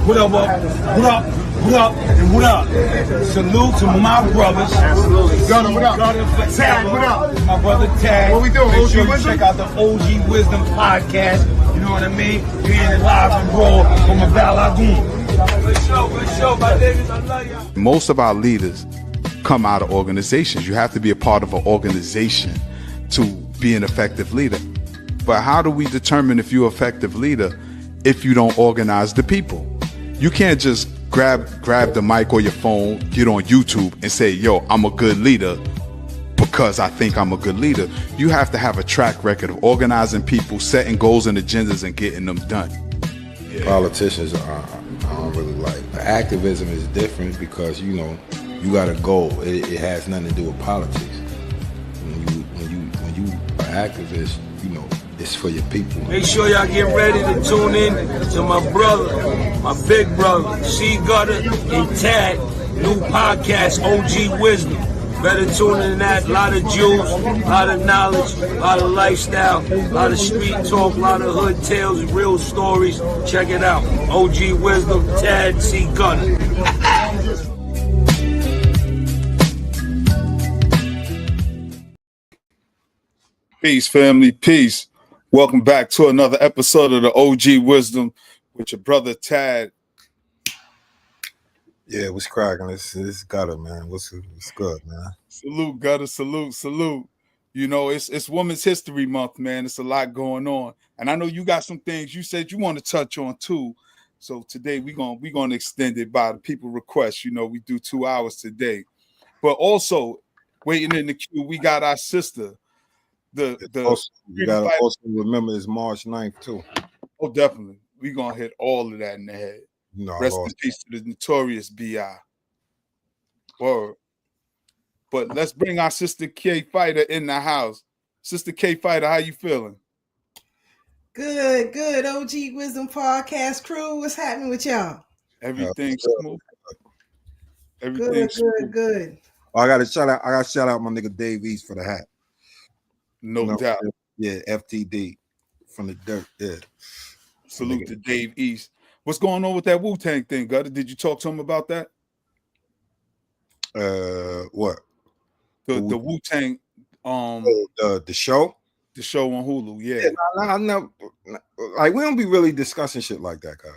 What up, and what up? Salute to my brothers. Absolutely. Gunner, what up? Tad, what up? My brother Tad. What we doing, Make OG sure you Wisdom? check out the OG Wisdom podcast. You know what I mean? We're in it live and raw from a Lagoon. Good show, my niggas. I love y'all. Most of our leaders come out of organizations. You have to be a part of an organization to be an effective leader. But how do we determine if you're an effective leader if you don't organize the people? You can't just grab the mic or your phone, get on YouTube and say, yo, I'm a good leader because I think I'm a good leader. You have to have a track record of organizing people, setting goals and agendas and getting them done. Yeah. Politicians I don't really like. Activism is different because, you know, you got a goal. It has nothing to do with politics. When you are activist, you know, it's for your people. Make sure y'all get ready to tune in to my brother, my big brother, C Gutter and Tad, new podcast, OG Wisdom. Better tune in to that. A lot of Jews, a lot of knowledge, a lot of lifestyle, a lot of street talk, a lot of hood tales, real stories. Check it out. OG Wisdom, Tad, C Gutter. Peace, family, peace. Welcome back to another episode of the OG Wisdom with your brother Tad. Yeah, what's cracking? It's Gutter, man. What's good, man? Salute, Gutter, salute. You know, it's Women's History Month, man. It's a lot going on. And I know you got some things you said you want to touch on too. So today we're gonna extend it by the people request. You know, we do 2 hours today. But also, waiting in the queue, we got our sister. You gotta also remember it's March 9th too. Oh, definitely. We're gonna hit all of that in the head. No, rest in peace to the Notorious B.I.G. Word. But let's bring our sister K Fighter in the house. Sister K Fighter, how you feeling? Good. OG Wisdom Podcast crew. What's happening with y'all? Everything smooth. Everything good. I gotta shout out my nigga DeadBeats for the hat. No doubt. Yeah, FTD from the dirt. Yeah. Salute to Dave East. What's going on with that Wu-Tang thing, Gutter? Did you talk to him about that? What? The Wu-Tang the show? The show on Hulu, yeah. I never, like, we don't be really discussing shit like that, guys.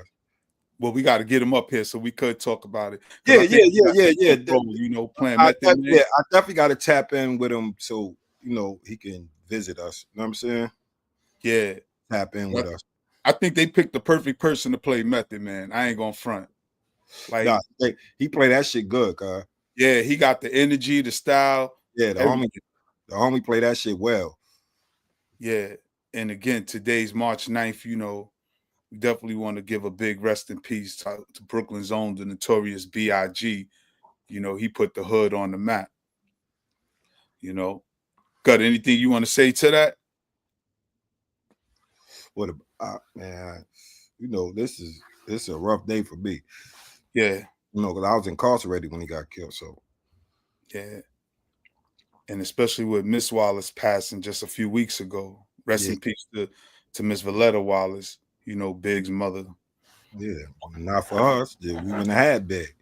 Well, we got to get him up here so we could talk about it. Yeah. You know, playing I definitely got to tap in with him so, you know, he can visit us. You know what I'm saying? Yeah. Tap in with us. I think they picked the perfect person to play Method, man. I ain't gonna front. Like, nah, he played that shit good, guy. Yeah, he got the energy, the style. Yeah, the homie played that shit well. Yeah, and again, today's March 9th, you know, we definitely want to give a big rest in peace to Brooklyn's own, the Notorious B.I.G. You know, he put the hood on the map. You know, got anything you want to say to that? What man, you know, this is a rough day for me. Yeah. You know, because I was incarcerated when he got killed. So yeah. And especially with Miss Wallace passing just a few weeks ago. Rest in peace to Miss Valletta Wallace, you know, Big's mother. Yeah. Not for us. We wouldn't have had Big.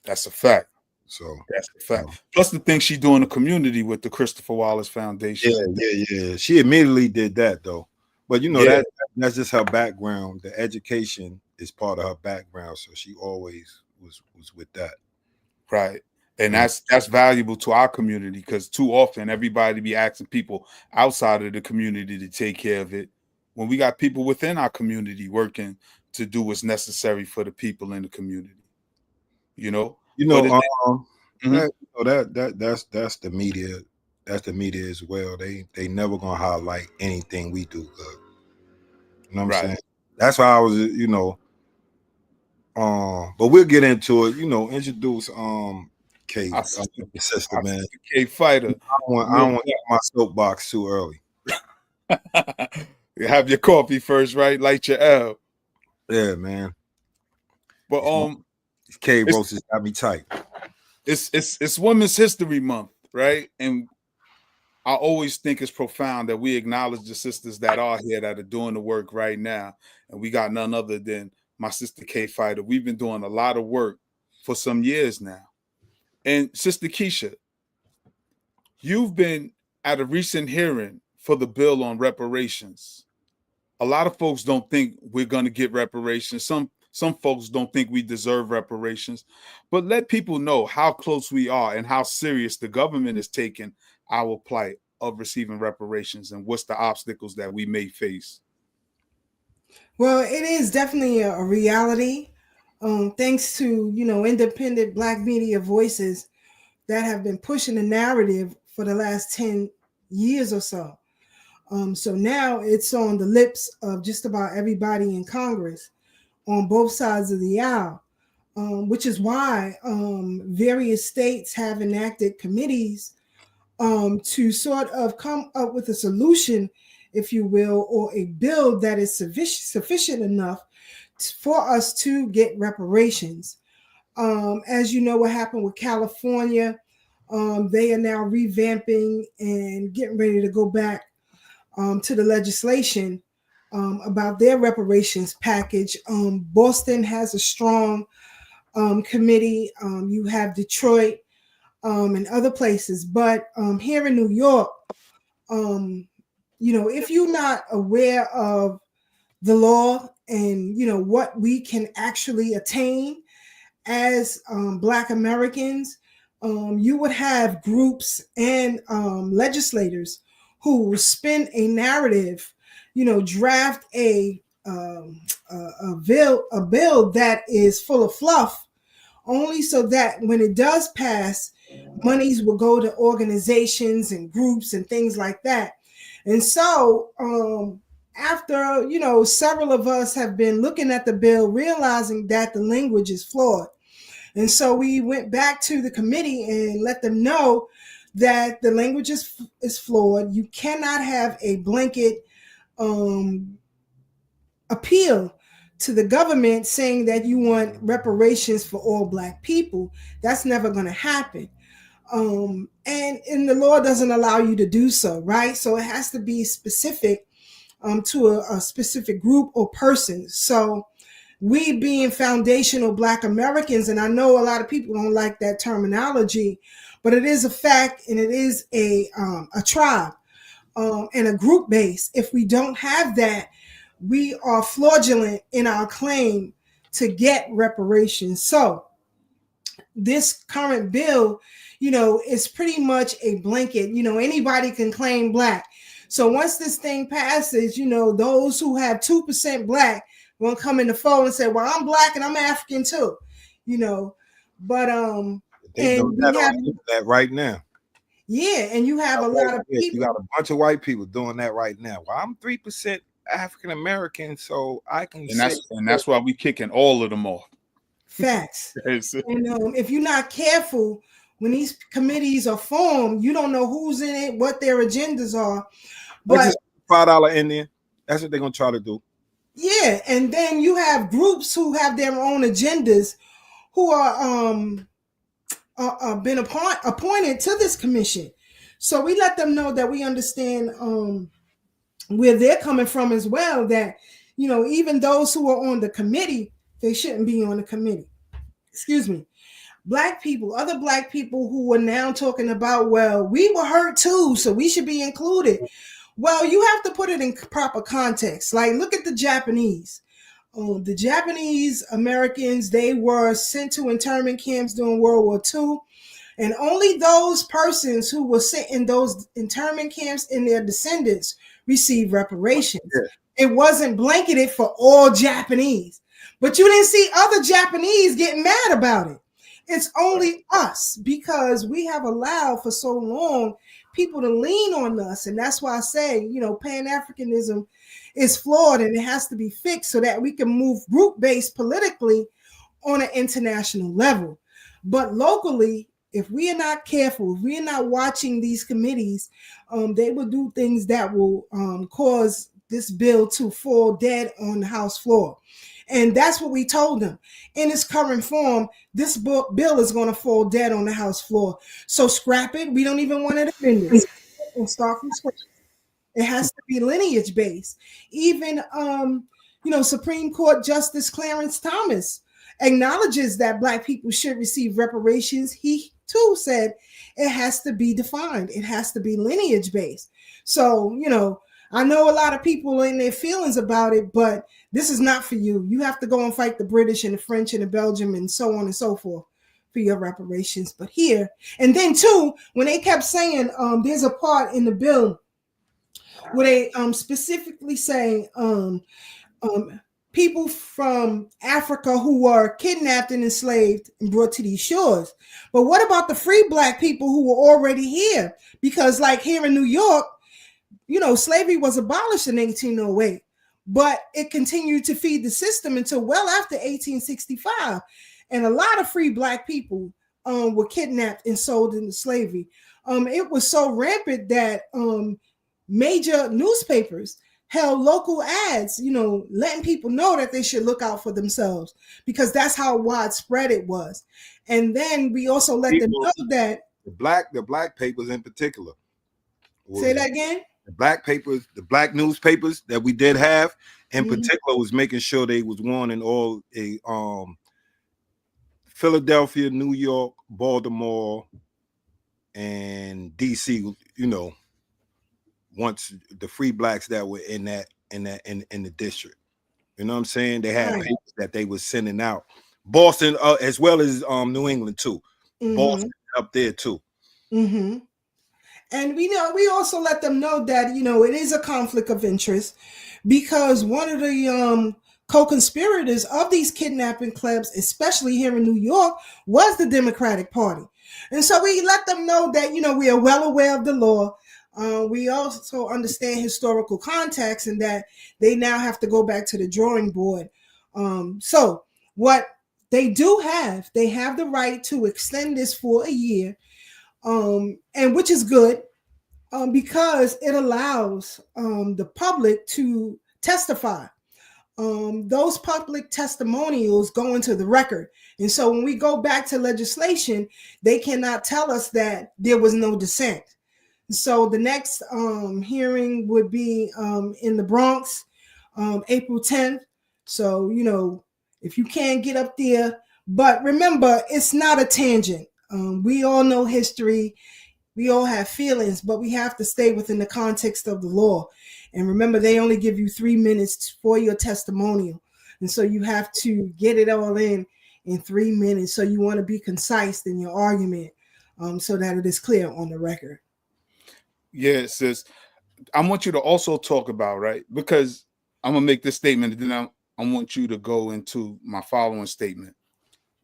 That's a fact. So that's a fact. Plus the thing she do in the community with the Christopher Wallace Foundation. Yeah. She immediately did that though. But you know, that's just her background. The education is part of her background. So she always was with that. Right. And that's valuable to our community because too often everybody be asking people outside of the community to take care of it. When we got people within our community working to do what's necessary for the people in the community. You know? That's the media. That's the media as well. They never gonna highlight anything we do good. You know what I'm saying? That's why I was, you know. But we'll get into it. You know, introduce K, sister, man. K Fighter. I don't want to get my soapbox too early. You have your coffee first, right? Light your L. Yeah, man. But K roast has got me tight. It's Women's History Month, right? And I always think it's profound that we acknowledge the sisters that are here that are doing the work right now. And we got none other than my sister K Fighter. We've been doing a lot of work for some years now. And Sister Keisha, you've been at a recent hearing for the bill on reparations. A lot of folks don't think we're going to get reparations. Some folks don't think we deserve reparations. But let people know how close we are and how serious the government is taking our plight of receiving reparations and what's the obstacles that we may face. Well, it is definitely a reality. Thanks to, independent Black media voices that have been pushing the narrative for the last 10 years or so. So now it's on the lips of just about everybody in Congress on both sides of the aisle, which is why various states have enacted committees to sort of come up with a solution, if you will, or a bill that is sufficient enough for us to get reparations. As you know, what happened with California, they are now revamping and getting ready to go back to the legislation about their reparations package. Boston has a strong committee. You have Detroit and other places. But here in New York, if you're not aware of the law and, what we can actually attain as Black Americans, you would have groups and legislators who spin a narrative, draft a bill that is full of fluff, only so that when it does pass, monies will go to organizations and groups and things like that. And so after, several of us have been looking at the bill, realizing that the language is flawed. And so we went back to the committee and let them know that the language is flawed. You cannot have a blanket appeal to the government saying that you want reparations for all Black people. That's never going to happen. And the law doesn't allow you to do so, right? So it has to be specific to a specific group or person. So we being foundational Black Americans, and I know a lot of people don't like that terminology, but it is a fact, and it is a tribe and a group base. If we don't have that, we are fraudulent in our claim to get reparations. So this current bill, is pretty much a blanket. Anybody can claim Black. So once this thing passes, those who have 2% Black won't come in the fold and say, well, I'm Black and I'm African too, but they and do that right now. Yeah, and you have a lot of people. You got a bunch of white people doing that right now. Well, I'm 3% African American, so I can. And that's why we kicking all of them off. Facts. And if you're not careful, when these committees are formed, you don't know who's in it, what their agendas are. But $5 Indian, that's what they're gonna try to do. Yeah, and then you have groups who have their own agendas, who are been appointed to this commission. So we let them know that we understand where they're coming from as well. That even those who are on the committee, they shouldn't be on the committee. Excuse me. Black people, other Black people who are now talking about, well, we were hurt too, so we should be included. Well, you have to put it in proper context. Like, look at the Japanese. The Japanese Americans, they were sent to internment camps during World War II. And only those persons who were sent in those internment camps and their descendants received reparations. Yeah. It wasn't blanketed for all Japanese. But you didn't see other Japanese getting mad about it. It's only us, because we have allowed for so long people to lean on us. And that's why I say, Pan-Africanism is flawed and it has to be fixed so that we can move group-based politically on an international level. But locally, if we are not careful, if we are not watching these committees, they will do things that will cause this bill to fall dead on the House floor. And that's what we told them. In its current form, this bill is going to fall dead on the House floor. So scrap it. We don't even want it in this. And start from scratch. It has to be lineage based. Even Supreme Court Justice Clarence Thomas acknowledges that Black people should receive reparations. He too said it has to be defined. It has to be lineage based. So, I know a lot of people in their feelings about it, but this is not for you. You have to go and fight the British and the French and the Belgium and so on and so forth for your reparations. But here, and then too, when they kept saying there's a part in the bill where they specifically say people from Africa who were kidnapped and enslaved and brought to these shores. But what about the free Black people who were already here? Because like here in New York, slavery was abolished in 1808, but it continued to feed the system until well after 1865. And a lot of free Black people were kidnapped and sold into slavery. It was so rampant that major newspapers held local ads, letting people know that they should look out for themselves, because that's how widespread it was. And then we also let them know that the black papers in particular. Say that again? The black papers, the black newspapers that we did have in particular was making sure they was warning all Philadelphia, New York, Baltimore, and DC, once the free Blacks that were in the district. You know what I'm saying? They had papers that they was sending out. Boston, as well as New England too. Boston up there too. And we also let them know that, it is a conflict of interest, because one of the co-conspirators of these kidnapping clubs, especially here in New York, was the Democratic Party. And so we let them know that, we are well aware of the law. We also understand historical context and that they now have to go back to the drawing board. So what they have the right to extend this for a year, and which is good, because it allows the public to testify. Those public testimonials go into the record. And so when we go back to legislation, they cannot tell us that there was no dissent. So the next hearing would be in the Bronx, April 10th. So, if you can't get up there, but remember, it's not a tangent. We all know history. We all have feelings, but we have to stay within the context of the law. And remember, they only give you 3 minutes for your testimonial. And so you have to get it all in 3 minutes. So you want to be concise in your argument, so that it is clear on the record. Yeah, sis. I want you to also talk about, right? Because I'm going to make this statement, and then I want you to go into my following statement.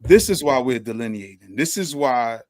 This is why we're delineating. This is why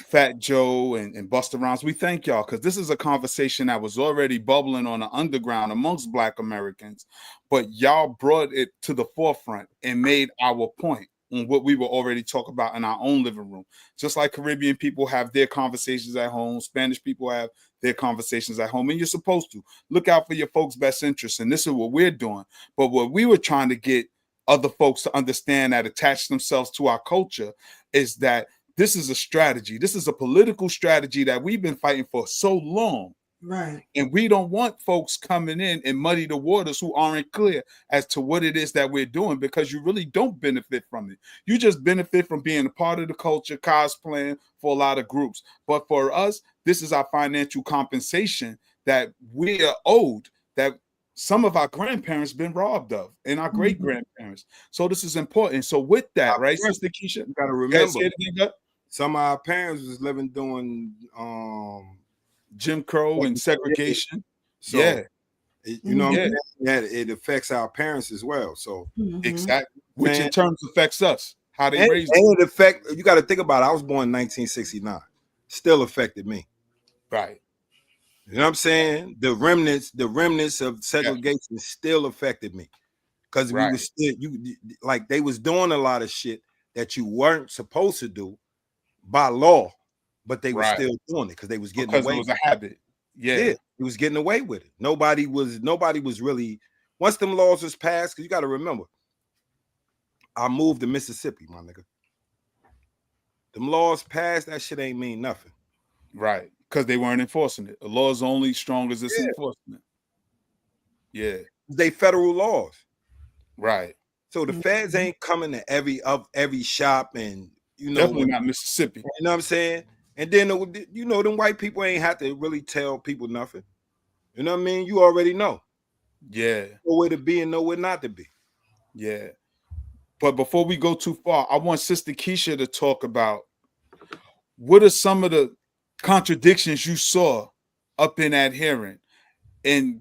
Fat Joe and Busta Rhymes, we thank y'all, because this is a conversation that was already bubbling on the underground amongst Black Americans, but y'all brought it to the forefront and made our point on what we were already talking about in our own living room. Just like Caribbean people have their conversations at home, Spanish people have their conversations at home, and you're supposed to look out for your folks' best interests, and this is what we're doing. But what we were trying to get other folks to understand that attach themselves to our culture is that this is a strategy. This is a political strategy that we've been fighting for so long. Right. And we don't want folks coming in and muddy the waters who aren't clear as to what it is that we're doing, because you really don't benefit from it. You just benefit from being a part of the culture, cosplaying for a lot of groups. But for us, this is our financial compensation that we are owed, that some of our grandparents been robbed of, and our great grandparents. So this is important. So with that, right, Sister Keisha, you gotta remember, some of our parents was living during Jim Crow and segregation. So, yeah, you know, that it affects our parents as well. So exactly, which in turn affects us, how they raise us. And it affect. You got to think about it. I was born in 1969. Still affected me. Right. You know what I'm saying? The remnants of segregation still affected me, because we was still like they was doing a lot of shit that you weren't supposed to do by law, but they were still doing it because they was getting away. It was a habit. Yeah, it was getting away with it. Nobody was really, once them laws was passed. Because you got to remember, I moved to Mississippi, my nigga. Them laws passed. That shit ain't mean nothing. Right. Because they weren't enforcing it. The law is only strong as its enforcement. Yeah. They federal laws. Right. So the feds ain't coming to every shop, and Definitely not Mississippi. You know what I'm saying? And then them white people ain't have to really tell people nothing. You know what I mean? You already know. Yeah. Nowhere to be and nowhere not to be. Yeah. But before we go too far, I want Sister Keisha to talk about what are some of the contradictions you saw up in that hearing, and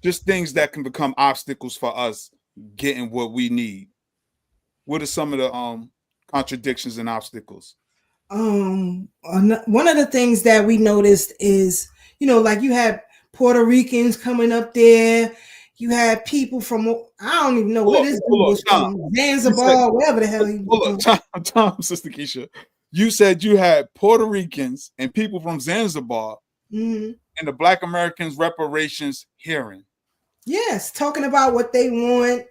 just things that can become obstacles for us getting what we need. What are some of the contradictions and obstacles? One of the things that we noticed is, like you had Puerto Ricans coming up there. You had people from, I don't even know where this dude was from, Zanzibar, wherever the hell he was from. Tom, Sister Keisha, you said you had Puerto Ricans and people from Zanzibar in the Black Americans reparations hearing. Yes, talking about what they want,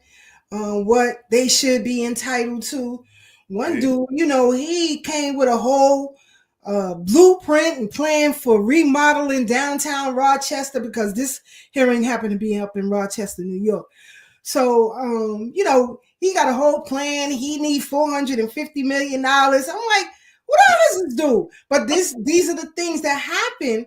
what they should be entitled to. One dude, he came with a whole blueprint and plan for remodeling downtown Rochester, because this hearing happened to be up in Rochester, New York. So, he got a whole plan. He needs $450 million. I'm like, what does this do? But these are the things that happen.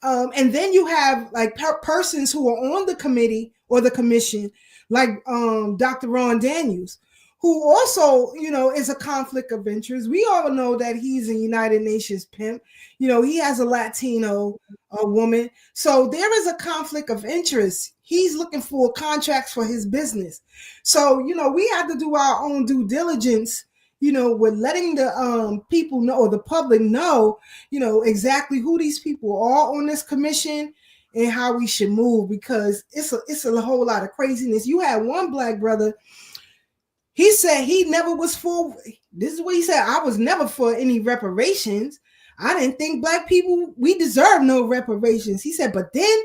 And then you have like persons who are on the committee or the commission, like Dr. Ron Daniels, who also, is a conflict of interest. We all know that he's a United Nations pimp. He has a Latino woman. So there is a conflict of interest. He's looking for contracts for his business. So, we have to do our own due diligence, with letting the people know, or the public know, exactly who these people are on this commission and how we should move, because it's a whole lot of craziness. You had one black brother, he said he never was for, this is what he said, I was never for any reparations. I didn't think black people, we deserve no reparations. He said, but then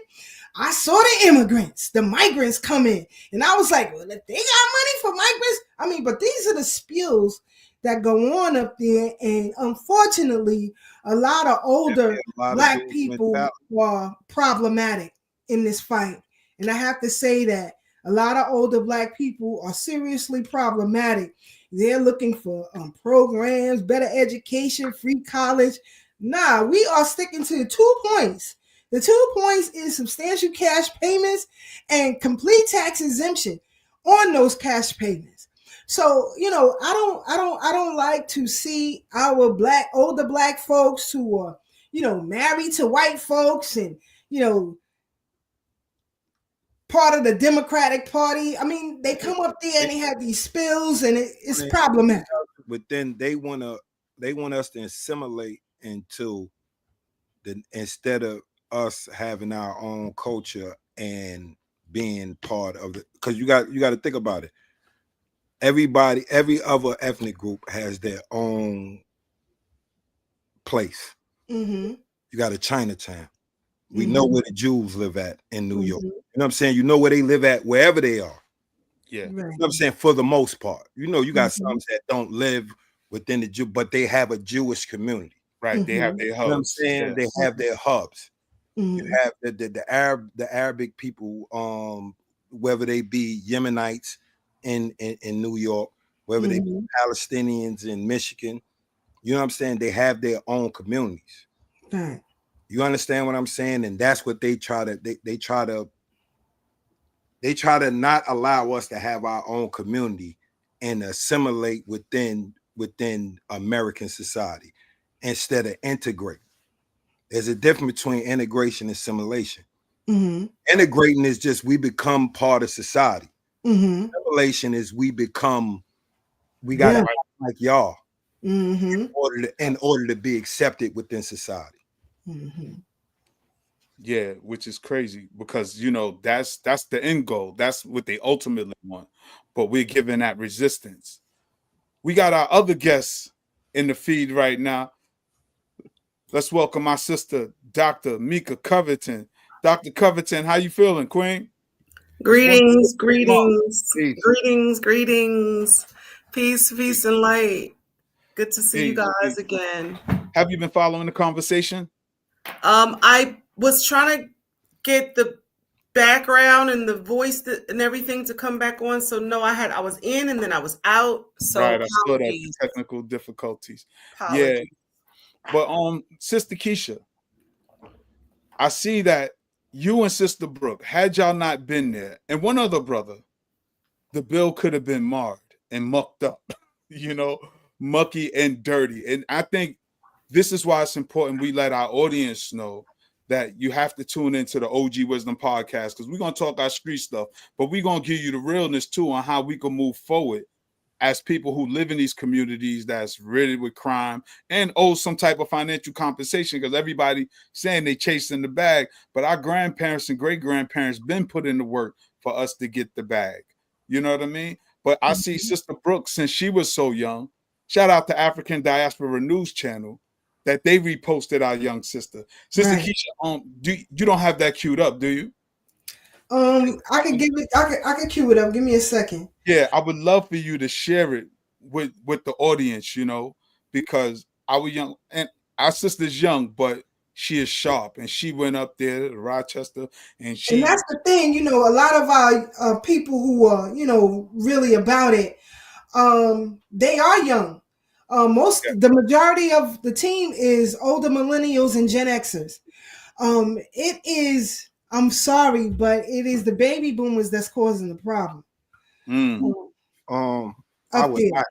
I saw the immigrants, the migrants come in, and I was like, well, if they got money for migrants, I mean, but these are the spills that go on up there. And unfortunately, a lot of older black people are problematic in this fight. And I have to say that a lot of older black people are seriously problematic. They're looking for programs, better education, free college. Nah, we are sticking to 2 points. The 2 points is substantial cash payments and complete tax exemption on those cash payments. So, I don't like to see our older black folks who are, married to white folks and, part of the Democratic Party. I mean, they come up there and they have these spills, and it's problematic. But then they want us to assimilate into instead of us having our own culture and being part of it. Because you got to think about it. Every other ethnic group has their own place. You got a Chinatown. We know where the Jews live at in New York. You know what I'm saying? You know where they live at, wherever they are. Yeah. Right. You know what I'm saying? For the most part. You got some that don't live within the Jew, but they have a Jewish community. Right. They have their hubs. You know what I'm saying? They have their hubs. Mm-hmm. You have the Arabic people, whether they be Yemenites in New York, whether they be Palestinians in Michigan. You know what I'm saying? They have their own communities. Right. You understand what I'm saying? And that's what they try to not allow us to have our own community and assimilate within American society instead of integrate. There's a difference between integration and assimilation. Integrating is just we become part of society. Assimilation is we gotta act like y'all in order to be accepted within society. Yeah, which is crazy because that's the end goal. That's what they ultimately want. But we're giving that resistance. We got our other guests in the feed right now. Let's welcome my sister, Dr. Mika Covingtn. Dr. Covingtn, how you feeling, Queen? Greetings. Peace, and light. Good to see you guys again. Have you been following the conversation? I was trying to get the background and the voice and everything to come back on. So no, I was in and then I was out. So Right, I saw that apologies. technical difficulties. Apologies. Yeah, but Sister Keisha, I see that you and Sister Brooke, had y'all not been there, and one other brother, the bill could have been marred and mucked up, mucky and dirty. And I think this is why it's important we let our audience know that you have to tune into the OG Wisdom podcast, because we're going to talk our street stuff, but we're going to give you the realness too on how we can move forward as people who live in these communities that's riddled with crime and owe some type of financial compensation, because everybody saying they chasing the bag, but our grandparents and great-grandparents been put in the work for us to get the bag. You know what I mean? But I see Sister Brooke, since she was so young, shout out to African Diaspora News Channel, that they reposted our young sister. Sister Right. Keisha, you don't have that queued up, do you? I could cue it up. Give me a second. Yeah, I would love for you to share it with the audience, because our young, and our sister's young, but she is sharp, and she went up there to Rochester, and that's the thing, a lot of our people who are, really about it, they are young. The majority of the team is older millennials and Gen Xers. It is, I'm sorry, but it is the baby boomers that's causing the problem. Up there.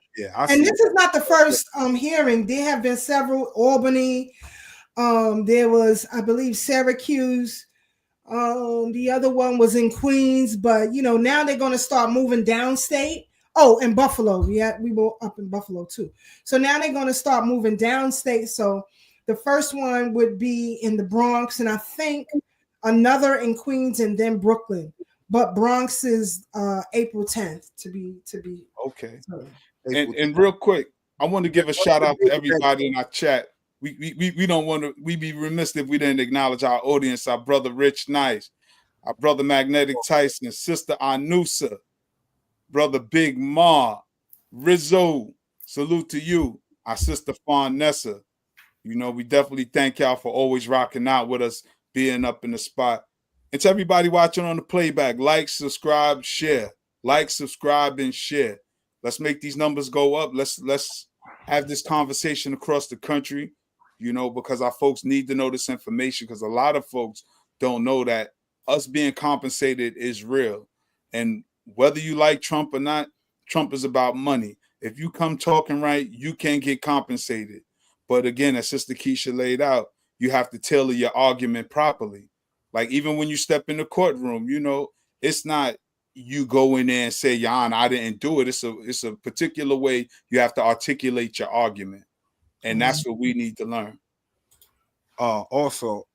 And this is not the first hearing. There have been several. Albany, there was, I believe, Syracuse. The other one was in Queens, but now they're going to start moving downstate. Oh, and Buffalo. We were up in Buffalo too. So now they're going to start moving downstate. So the first one would be in the Bronx, and I think another in Queens, and then Brooklyn. But Bronx is April 10th to be okay. And real quick, I want to give a shout out to everybody in our chat. We don't want to. We'd be remiss if we didn't acknowledge our audience. Our brother Rich Nice, our brother Magnetic Tyson, Sister Anusa, brother Big Ma, Rizzo. Salute to you, our sister Farnessa. We definitely thank y'all for always rocking out with us, being up in the spot. And to everybody watching on the playback, like, subscribe, share. Like, subscribe, and share. Let's make these numbers go up. Let's have this conversation across the country, because our folks need to know this information, because a lot of folks don't know that us being compensated is real. And whether you like Trump or not, Trump is about money. If you come talking right, you can get compensated. But again, as Sister Keisha laid out, you have to tailor your argument properly. Like even when you step in the courtroom, it's not you go in there and say, Your Honor, I didn't do it. It's a particular way you have to articulate your argument. And that's what we need to learn. Also,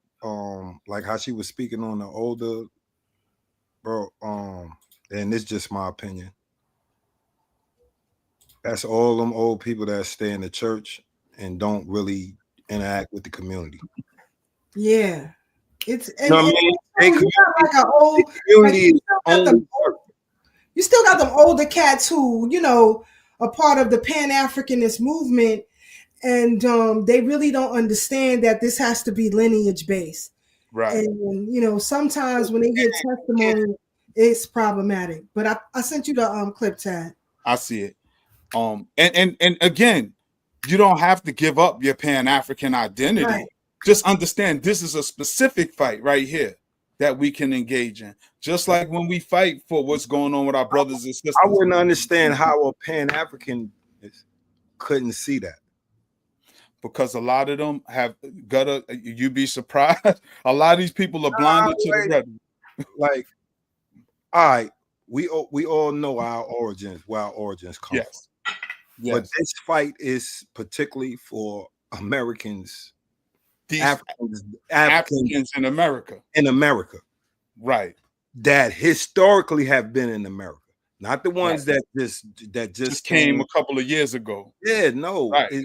like how she was speaking on the older, bro, and it's just my opinion. That's all them old people that stay in the church and don't really interact with the community. Yeah. It's you know what I mean? You still got them older cats who, are part of the Pan-Africanist movement, and they really don't understand that this has to be lineage based. Right. And sometimes when they get testimony, it's problematic. But I sent you the clip, Tad. I see it. And again, you don't have to give up your Pan-African identity. Right. Just understand this is a specific fight right here that we can engage in. Just like when we fight for what's going on with our brothers and sisters. I wouldn't understand how a Pan-African couldn't see that. Because a lot of them have you'd be surprised. A lot of these people are blinded to the red. Like, all right, we all know our origins, where our origins come from. Yes. But this fight is particularly for Americans. Africans in America. In America. Right. That historically have been in America. Not the ones that just came a couple of years ago. Yeah, no. Right.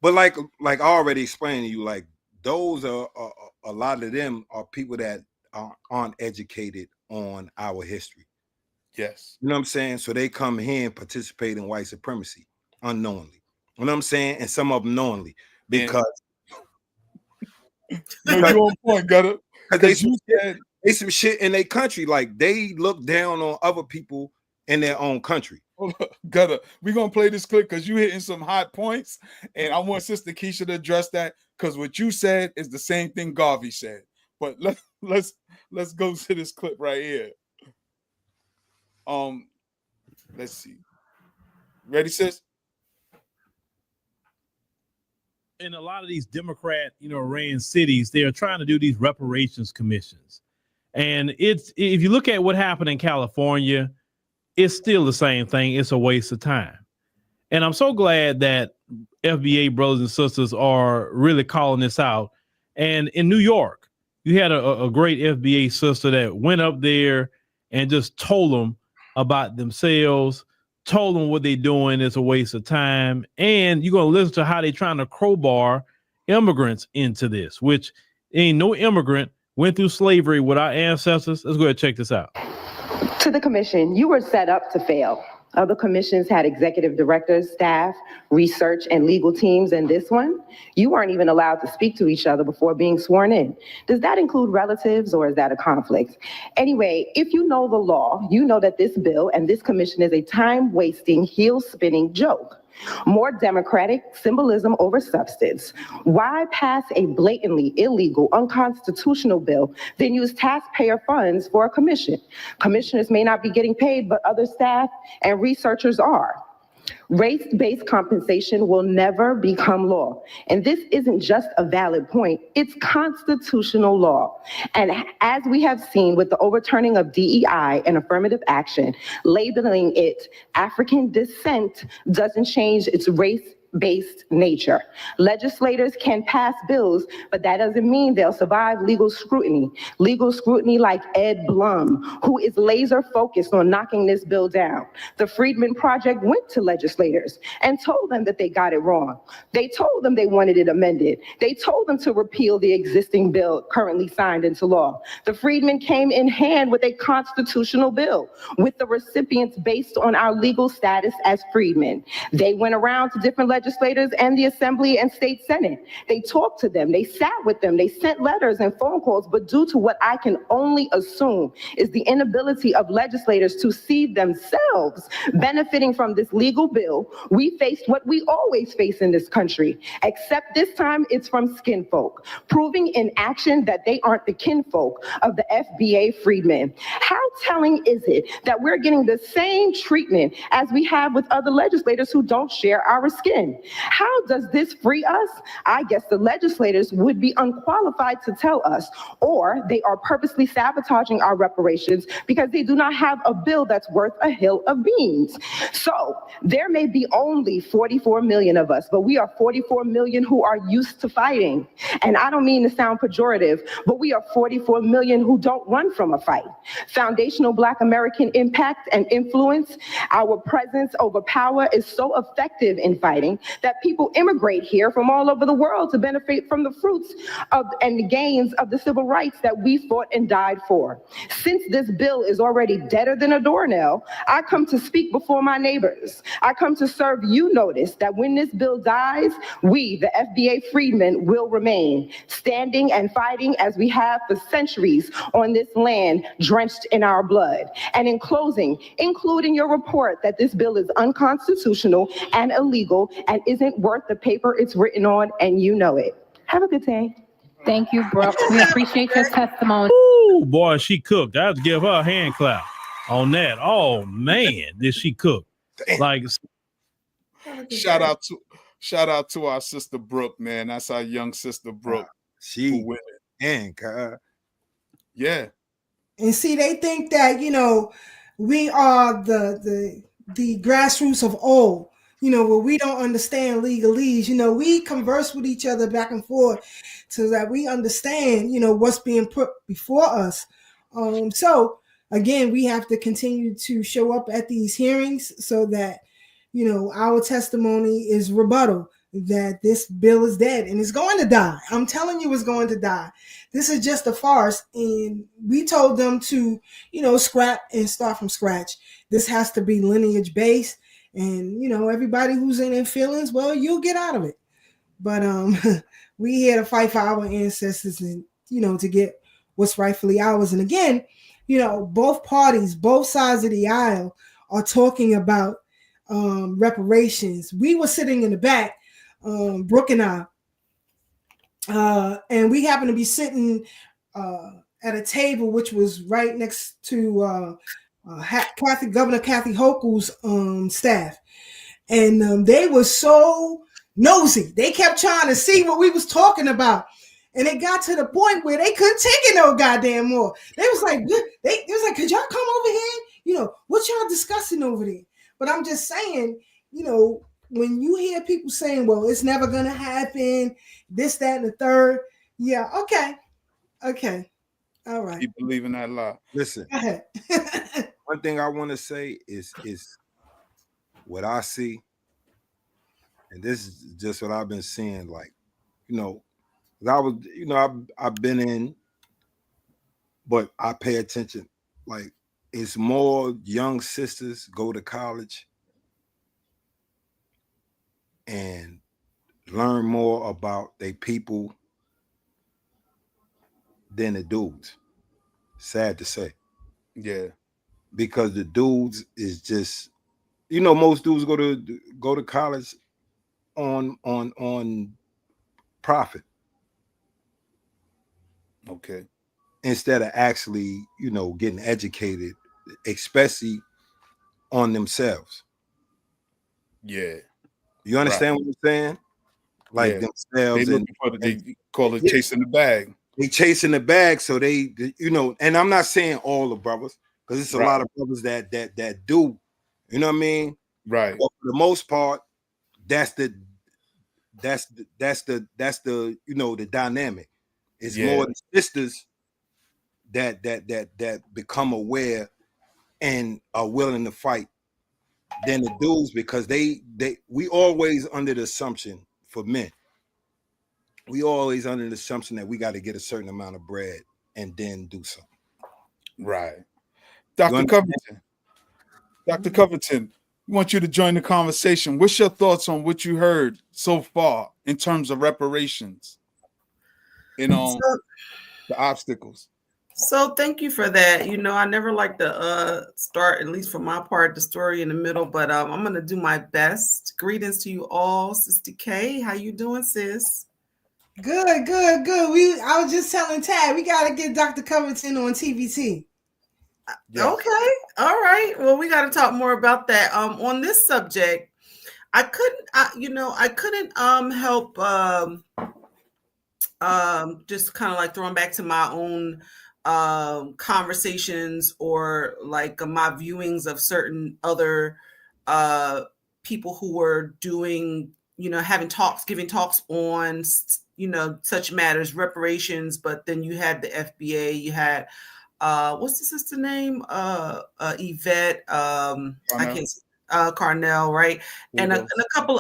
But like I already explained to you, like those are a lot of them are people that aren't educated on our history. Yes. You know what I'm saying? So they come here and participate in white supremacy unknowingly. You know what I'm saying? And some of them knowingly, because you're on point, Gutter. Because you said they some shit in their country. Like they look down on other people in their own country. Gutter, we're gonna play this clip because you hitting some hot points, and I want Sister Keisha to address that because what you said is the same thing Garvey said. But let's go to this clip right here. Let's see. Ready, sis? In a lot of these Democrat, ran cities, they are trying to do these reparations commissions. And if you look at what happened in California, it's still the same thing. It's a waste of time. And I'm so glad that FBA brothers and sisters are really calling this out. And in New York, you had a great FBA sister that went up there and just told them about themselves, told them what they're doing is a waste of time. And you're going to listen to how they're trying to crowbar immigrants into this, which ain't no immigrant went through slavery with our ancestors. Let's go ahead and check this out. To the commission, you were set up to fail. Other commissions had executive directors, staff, research, and legal teams, and this one, you weren't even allowed to speak to each other before being sworn in. Does that include relatives, or is that a conflict? Anyway, if you know the law, you know that this bill and this commission is a time-wasting, heel-spinning joke. More democratic symbolism over substance. Why pass a blatantly illegal, unconstitutional bill, then use taxpayer funds for a commission? Commissioners may not be getting paid, but other staff and researchers are. Race-based compensation will never become law. And this isn't just a valid point, it's constitutional law. And as we have seen with the overturning of DEI and affirmative action, labeling it African descent doesn't change its race-based nature. Legislators can pass bills, but that doesn't mean they'll survive legal scrutiny. Legal scrutiny like Ed Blum, who is laser focused on knocking this bill down. The Freedmen Project went to legislators and told them that they got it wrong. They told them they wanted it amended. They told them to repeal the existing bill currently signed into law. The Freedmen came in hand with a constitutional bill with the recipients based on our legal status as freedmen. They went around to different legislators and the Assembly and State Senate. They talked to them, they sat with them, they sent letters and phone calls, but due to what I can only assume is the inability of legislators to see themselves benefiting from this legal bill, we faced what we always face in this country, except this time it's from skin folk, proving in action that they aren't the kinfolk of the FBA freedmen. How telling is it that we're getting the same treatment as we have with other legislators who don't share our skin? How does this free us? I guess the legislators would be unqualified to tell us, or they are purposely sabotaging our reparations because they do not have a bill that's worth a hill of beans. So there may be only 44 million of us, but we are 44 million who are used to fighting. And I don't mean to sound pejorative, but we are 44 million who don't run from a fight. Foundational Black American impact and influence, our presence over power is so effective in fighting that people immigrate here from all over the world to benefit from the fruits of and the gains of the civil rights that we fought and died for. Since this bill is already deader than a doornail, I come to speak before my neighbors. I come to serve you notice that when this bill dies, we, the FBA freedmen, will remain standing and fighting as we have for centuries on this land drenched in our blood. And in closing, including your report that this bill is unconstitutional and illegal and isn't worth the paper it's written on, and you know it. Have a good day. Thank you, Brooke. We appreciate your testimony. Ooh, boy, she cooked. I have to give her a hand clap on that. Oh man, did she cook? Like, shout out to our sister Brooke, man. That's our young sister Brooke. She and yeah. And see, they think that, we are the grassroots of old, where we don't understand legalese. We converse with each other back and forth so that we understand, what's being put before us. So again, we have to continue to show up at these hearings so that, our testimony is rebuttal that this bill is dead and it's going to die. I'm telling you, it's going to die. This is just a farce. And we told them to, scrap and start from scratch. This has to be lineage based. And, everybody who's in their feelings, well, you'll get out of it. But we here to fight for our ancestors and, to get what's rightfully ours. And again, both parties, both sides of the aisle are talking about reparations. We were sitting in the back, Brooke and I, and we happened to be sitting at a table which was right next to Governor Kathy Hochul's staff, and they were so nosy. They kept trying to see what we was talking about, and it got to the point where they couldn't take it no goddamn more. They was like, could y'all come over here? What y'all discussing over there? But I'm just saying, when you hear people saying, well, it's never going to happen, this, that, and the third. Yeah. Okay. All right. You believe in that lie. Listen, one thing I want to say is what I see, and this is just what I've been seeing. Like, I've been in, but I pay attention. Like, it's more young sisters go to college and learn more about their people than the dudes. Sad to say. Yeah. Because the dudes is just, most dudes go to college on profit. Okay. Instead of actually, getting educated, especially on themselves. Yeah. You understand what I'm saying? Like themselves. They call it chasing the bag. They chasing the bag, so they, and I'm not saying all the brothers, because it's a lot of brothers that do, you know what I mean? Right. But for the most part, that's the the dynamic. It's more the sisters that become aware and are willing to fight than the dudes, because we always under the assumption for men. We always under the assumption that we got to get a certain amount of bread and then do something. Right. Dr. Covingtn, we want you to join the conversation. What's your thoughts on what you heard so far in terms of reparations? The obstacles. So thank you for that. I never like to start, at least for my part, the story in the middle, but I'm going to do my best. Greetings to you all. Sister K, how you doing, sis? Good. I was just telling Tad, we got to get Dr. Covingtn on TVT. Yes. Okay. All right. Well, we got to talk more about that. On this subject, I couldn't help just kind of like throwing back to my own conversations, or like my viewings of certain other people who were doing, having talks, giving talks on, such matters, reparations. But then you had the FBA, you had what's the sister name? Yvette, I can't. Carnell, right? And a couple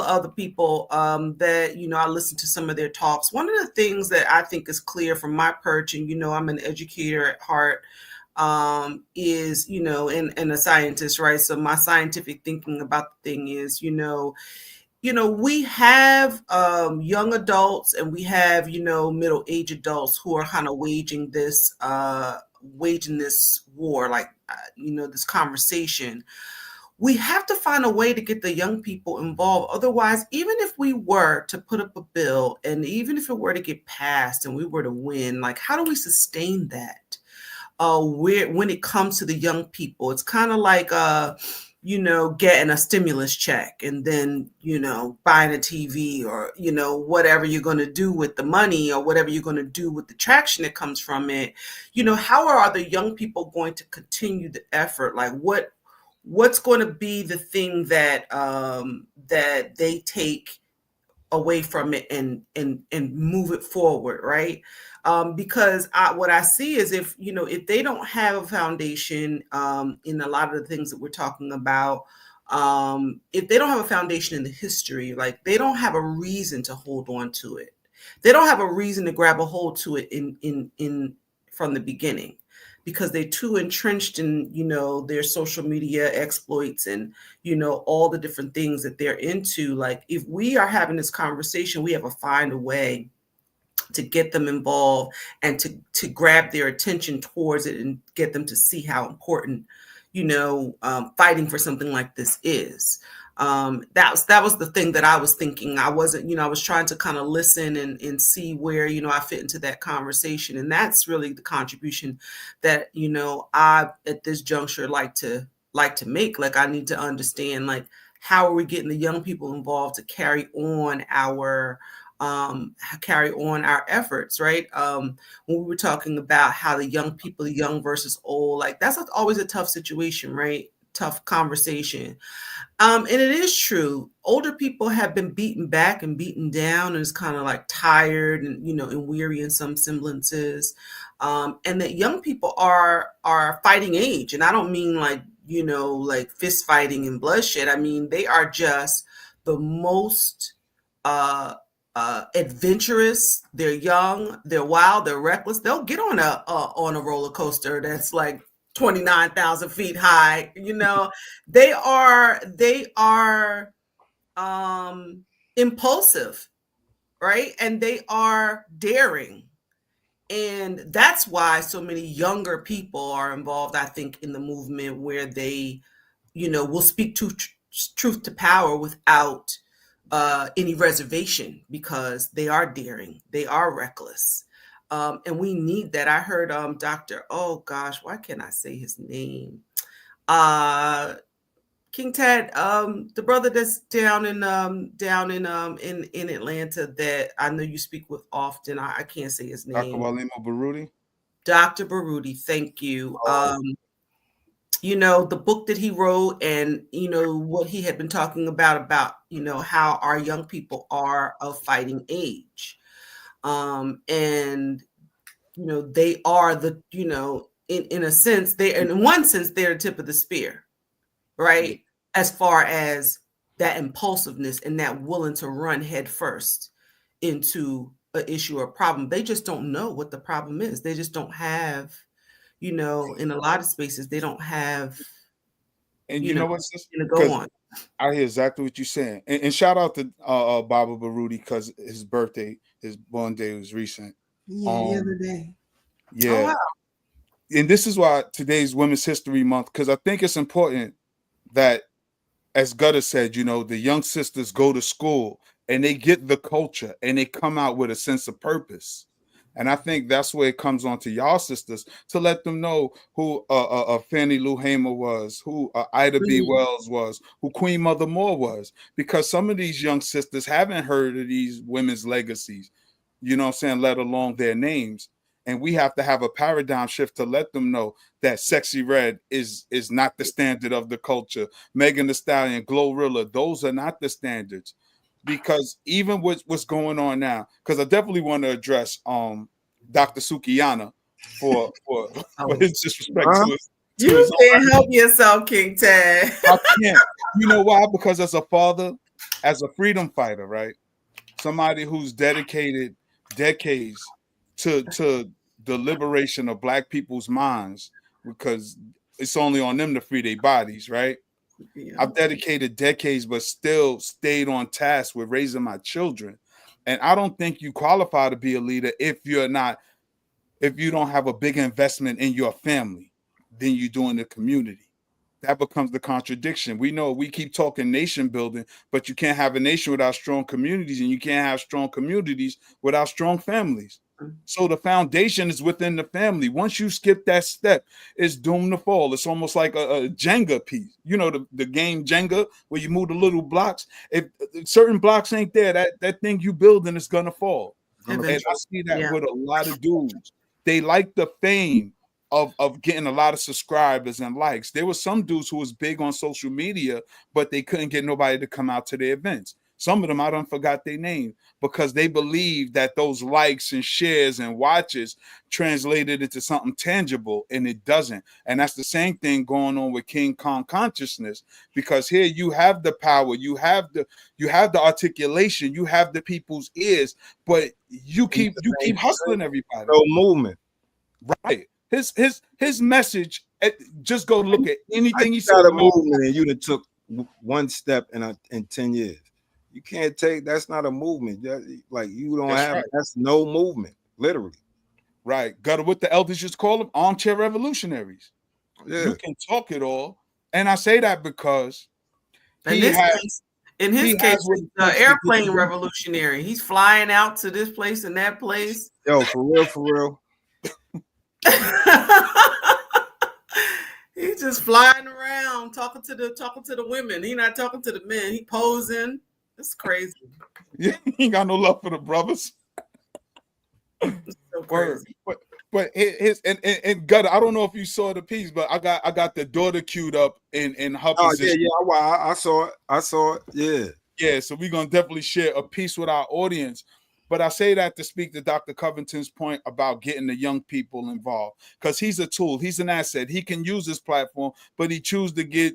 of other people that, I listened to some of their talks. One of the things that I think is clear from my perch, and I'm an educator at heart, is, and a scientist, right? So my scientific thinking about the thing is, we have young adults, and we have, middle-aged adults who are kind of waging this war, like, this conversation. We have to find a way to get the young people involved. Otherwise, even if we were to put up a bill, and even if it were to get passed and we were to win, like, how do we sustain that? When it comes to the young people, it's kind of like, getting a stimulus check and then, buying a TV, or, whatever you're going to do with the money, or whatever you're going to do with the traction that comes from it. How are the young people going to continue the effort? Like, what's going to be the thing that that they take away from it and move it forward, right? Because what I see is, if they don't have a foundation in a lot of the things that we're talking about, if they don't have a foundation in the history, like, they don't have a reason to hold on to it. They don't have a reason to grab a hold to it in from the beginning, because they're too entrenched in, their social media exploits and, all the different things that they're into. Like, if we are having this conversation, we have to find a way to get them involved and to grab their attention towards it and get them to see how important, fighting for something like this is. That was the thing that I was thinking. I wasn't, I was trying to kind of listen and see where, I fit into that conversation. And that's really the contribution that, I at this juncture like to make. Like, I need to understand, like, how are we getting the young people involved to carry on our efforts, right? When we were talking about how the young people, the young versus old, like, that's always a tough situation, right? Tough conversation. And it is true. Older people have been beaten back and beaten down and is kind of like tired and, and weary in some semblances. And that young people are fighting age. And I don't mean like, like fist fighting and bloodshed. I mean, they are just the most adventurous. They're young, they're wild, they're reckless. They'll get on a roller coaster that's like 29,000 feet high. They are impulsive, right? And they are daring. And that's why so many younger people are involved, I think, in the movement, where they, will speak truth to power without any reservation, because they are daring, they are reckless. And we need that. I heard Dr. Oh gosh, why can't I say his name? King Ted, the brother that's down in Atlanta that I know you speak with often. I can't say his name. Dr. Walimo Baruti. Dr. Baruti, thank you. The book that he wrote, and what he had been talking about how our young people are of fighting age. And they are the, in a sense, in one sense, they're the tip of the spear, right? As far as that impulsiveness and that willing to run head first into an issue or problem. They just don't know what the problem is. They just don't have, in a lot of spaces, they don't have. And you know what's this? Go on. I hear exactly what you're saying. And shout out to Baba Baruti, because his born day was recent. Yeah, the other day. Yeah. Oh, wow. And this is why today's Women's History Month, because I think it's important that, as Gutter said, the young sisters go to school and they get the culture and they come out with a sense of purpose. And I think that's where it comes on to y'all sisters, to let them know who Fannie Lou Hamer was, who Ida B. Wells was, who Queen Mother Moore was, because some of these young sisters haven't heard of these women's legacies, let alone their names. And we have to have a paradigm shift to let them know that Sexy Red is not the standard of the culture. Megan Thee Stallion, Glorilla, those are not the standards. Because even with what's going on now, because I definitely want to address Dr. Sukiyana for his disrespect to you can't help yourself, King Ted. I can't. You know why? Because as a father, as a freedom fighter, right? Somebody who's dedicated decades to the liberation of Black people's minds, because it's only on them to free their bodies, right? Yeah. I've dedicated decades, but still stayed on task with raising my children. And I don't think you qualify to be a leader if you don't have a big investment in your family than you do in the community. That becomes the contradiction. We know we keep talking nation building, but you can't have a nation without strong communities, and you can't have strong communities without strong families. So the foundation is within the family. Once you skip that step, it's doomed to fall. It's almost like a Jenga piece. The game Jenga, where you move the little blocks. If certain blocks ain't there, that thing you building is gonna fall. And I see that with a lot of dudes. They like the fame of getting a lot of subscribers and likes. There were some dudes who was big on social media, but they couldn't get nobody to come out to their events. Some of them, I done forgot their name, because they believe that those likes and shares and watches translated into something tangible, and it doesn't. And that's the same thing going on with King Kong consciousness, because here you have the power, you have the articulation, you have the people's ears, but you keep hustling everybody. No movement. Right. His message, just go look at anything he said. A movement, and you took one step in 10 years. You can't take that's not a movement. Like you don't That's have right. that's no movement, literally. Right. Got what the elders just call them, armchair revolutionaries. Yeah. You can talk it all. And I say that because In he this has case, in his he case, has what it the takes to get airplane the- revolutionary. He's flying out to this place and that place. Yo, for real, for real. He's just flying around talking to the women. He not talking to the men. He posing. It's crazy. Yeah, he ain't got no love for the brothers. It's so Word. crazy. But his and Gutter, I don't know if you saw the piece, but I got the daughter queued up in her Oh position. yeah. I saw it. I saw it. Yeah. Yeah, so we're gonna definitely share a piece with our audience. But I say that to speak to Dr. Covington's point about getting the young people involved, because he's a tool, he's an asset. He can use his platform, but he chooses to get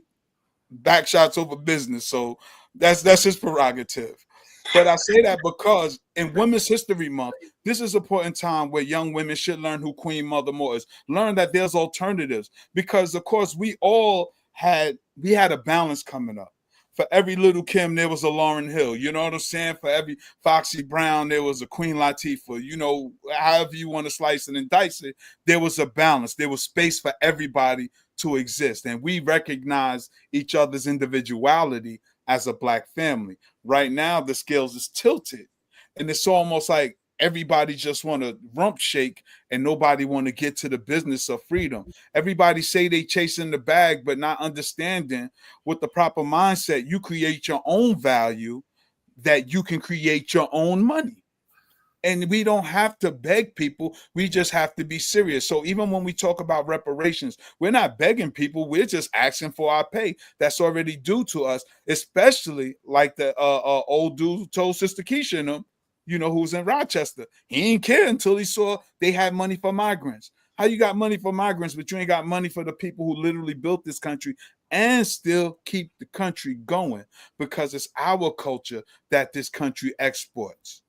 back shots over business. So that's his prerogative. But I say that because in Women's History Month, this is an important time where young women should learn who Queen Mother Moore is, learn that there's alternatives, because of course we had a balance coming up. For every Little Kim, there was a Lauryn Hill. You know what I'm saying? For every Foxy Brown, there was a Queen Latifah. You know, however you want to slice it and dice it, there was a balance. There was space for everybody to exist. And we recognize each other's individuality as a Black family. Right now, the scales is tilted. And it's almost like everybody just want to rump shake and nobody want to get to the business of freedom. Everybody say they chasing the bag, but not understanding with the proper mindset, you create your own value, that you can create your own money. And we don't have to beg people. We just have to be serious. So even when we talk about reparations, we're not begging people. We're just asking for our pay that's already due to us, especially like the old dude who told Sister Keisha and them, you know, who's in Rochester. He ain't care until he saw they had money for migrants. How you got money for migrants, but you ain't got money for the people who literally built this country and still keep the country going, because it's our culture that this country exports.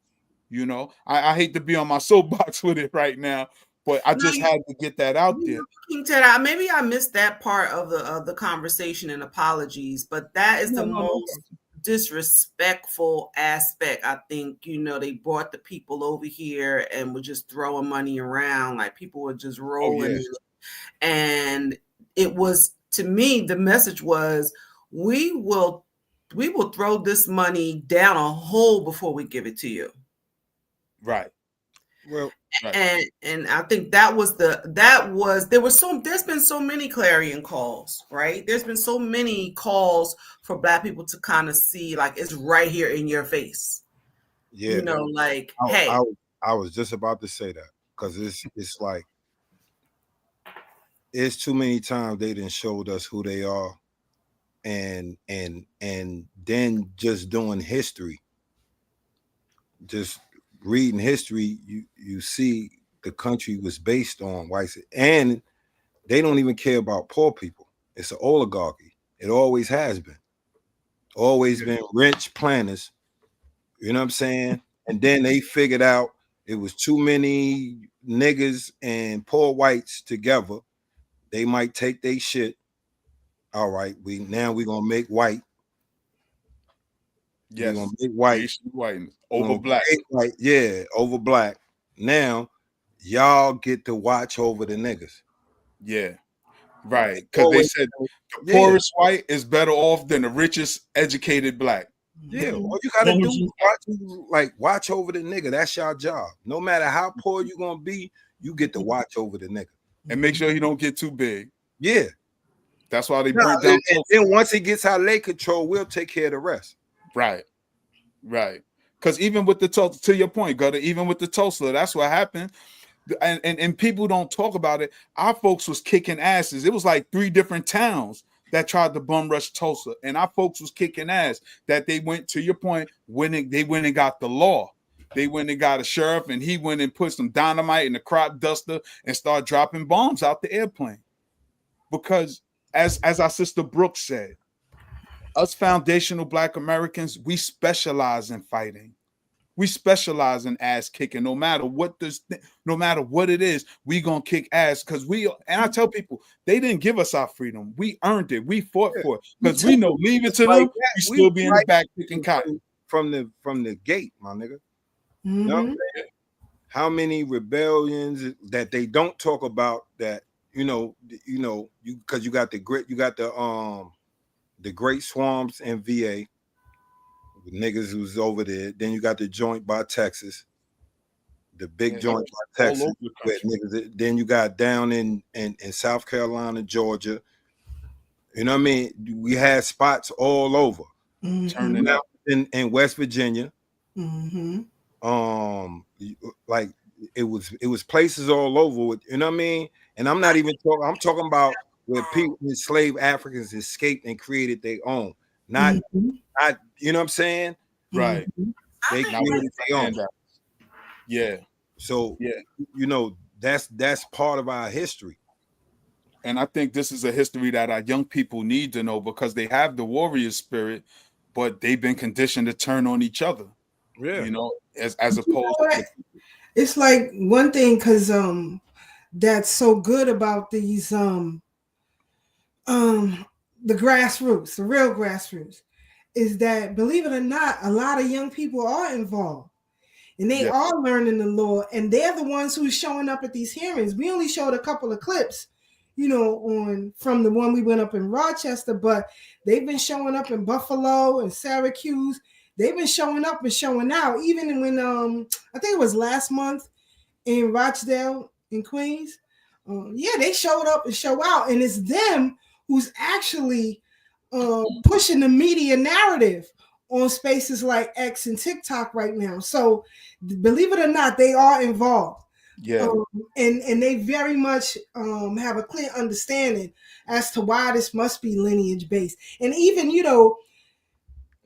You know, I hate to be on my soapbox with it right now, but I just had to get that out there. King Ted, maybe I missed that part of the conversation, and apologies, but that is the most disrespectful aspect. I think, you know, they brought the people over here and were just throwing money around, like people were just rolling. yes. And it was, to me, the message was, we will throw this money down a hole before we give it to you. Right. Well, and I think there's been so many clarion calls, right? There's been so many calls for Black people to kind of see, like, it's right here in your face. yeah. You know, like, I was just about to say that, because it's like it's too many times they done showed us who they are, and then just doing history, just reading history, you see the country was based on whites, and they don't even care about poor people. It's an oligarchy. It always has been. Always been rich planners. You know what I'm saying? And then they figured out it was too many niggas and poor whites together. They might take their shit. All right, we're gonna make white. Yes. We're gonna make white. White over Black. White, yeah, over Black. Now y'all get to watch over the niggas. Yeah. Right. Because they said the poorest white is better off than the richest educated Black. Yeah, all you gotta do is watch over the nigga. That's your job. No matter how poor you're gonna be, you get to watch over the nigga. And make sure he don't get too big. Yeah. That's why they burnt down. And then once he gets out of their control, we'll take care of the rest. Right. Right. Because even with the Tulsa, to your point, Gutter, even with the Tulsa, that's what happened. And people don't talk about it. Our folks was kicking asses. It was like 3 different towns that tried to bum rush Tulsa, and our folks was kicking ass. That they went, to your point, they went and got the law. They went and got a sheriff, and he went and put some dynamite in the crop duster and started dropping bombs out the airplane. Because as our sister Brooks said, us foundational Black Americans, we specialize in fighting. We specialize in ass kicking. No matter what it is, we gonna kick ass, because and I tell people, they didn't give us our freedom. We earned it. We fought for it, because we know, leave it to them, we still be in the back kicking cotton. from the gate, my nigga. Mm-hmm. You know what I'm saying? How many rebellions that they don't talk about that, you because you got the Great Swamps in VA, with niggas who's over there. Then you got the joint by Texas, the big joint by Texas. With niggas. Then you got down in South Carolina, Georgia. You know what I mean? We had spots all over. Mm-hmm. In West Virginia. Mm-hmm. Like it was places all over, you know what I mean? And I'm not even talking, I'm talking about where people, enslaved Africans escaped and created their own, not you know what I'm saying? Right. They created their own. Yeah. So that's part of our history. And I think this is a history that our young people need to know, because they have the warrior spirit, but they've been conditioned to turn on each other. Yeah. As opposed to, it's like one thing, because that's so good about these the grassroots, the real grassroots, is that, believe it or not, a lot of young people are involved. And they are learning the law, and they're the ones who's showing up at these hearings. We only showed a couple of clips, from the one we went up in Rochester, but they've been showing up in Buffalo and Syracuse. They've been showing up and showing out. Even when I think it was last month in Rochdale in Queens. They showed up and show out, and it's them who's actually pushing the media narrative on spaces like X and TikTok right now. So believe it or not, they are involved. Yeah. And they very much have a clear understanding as to why this must be lineage based. And even,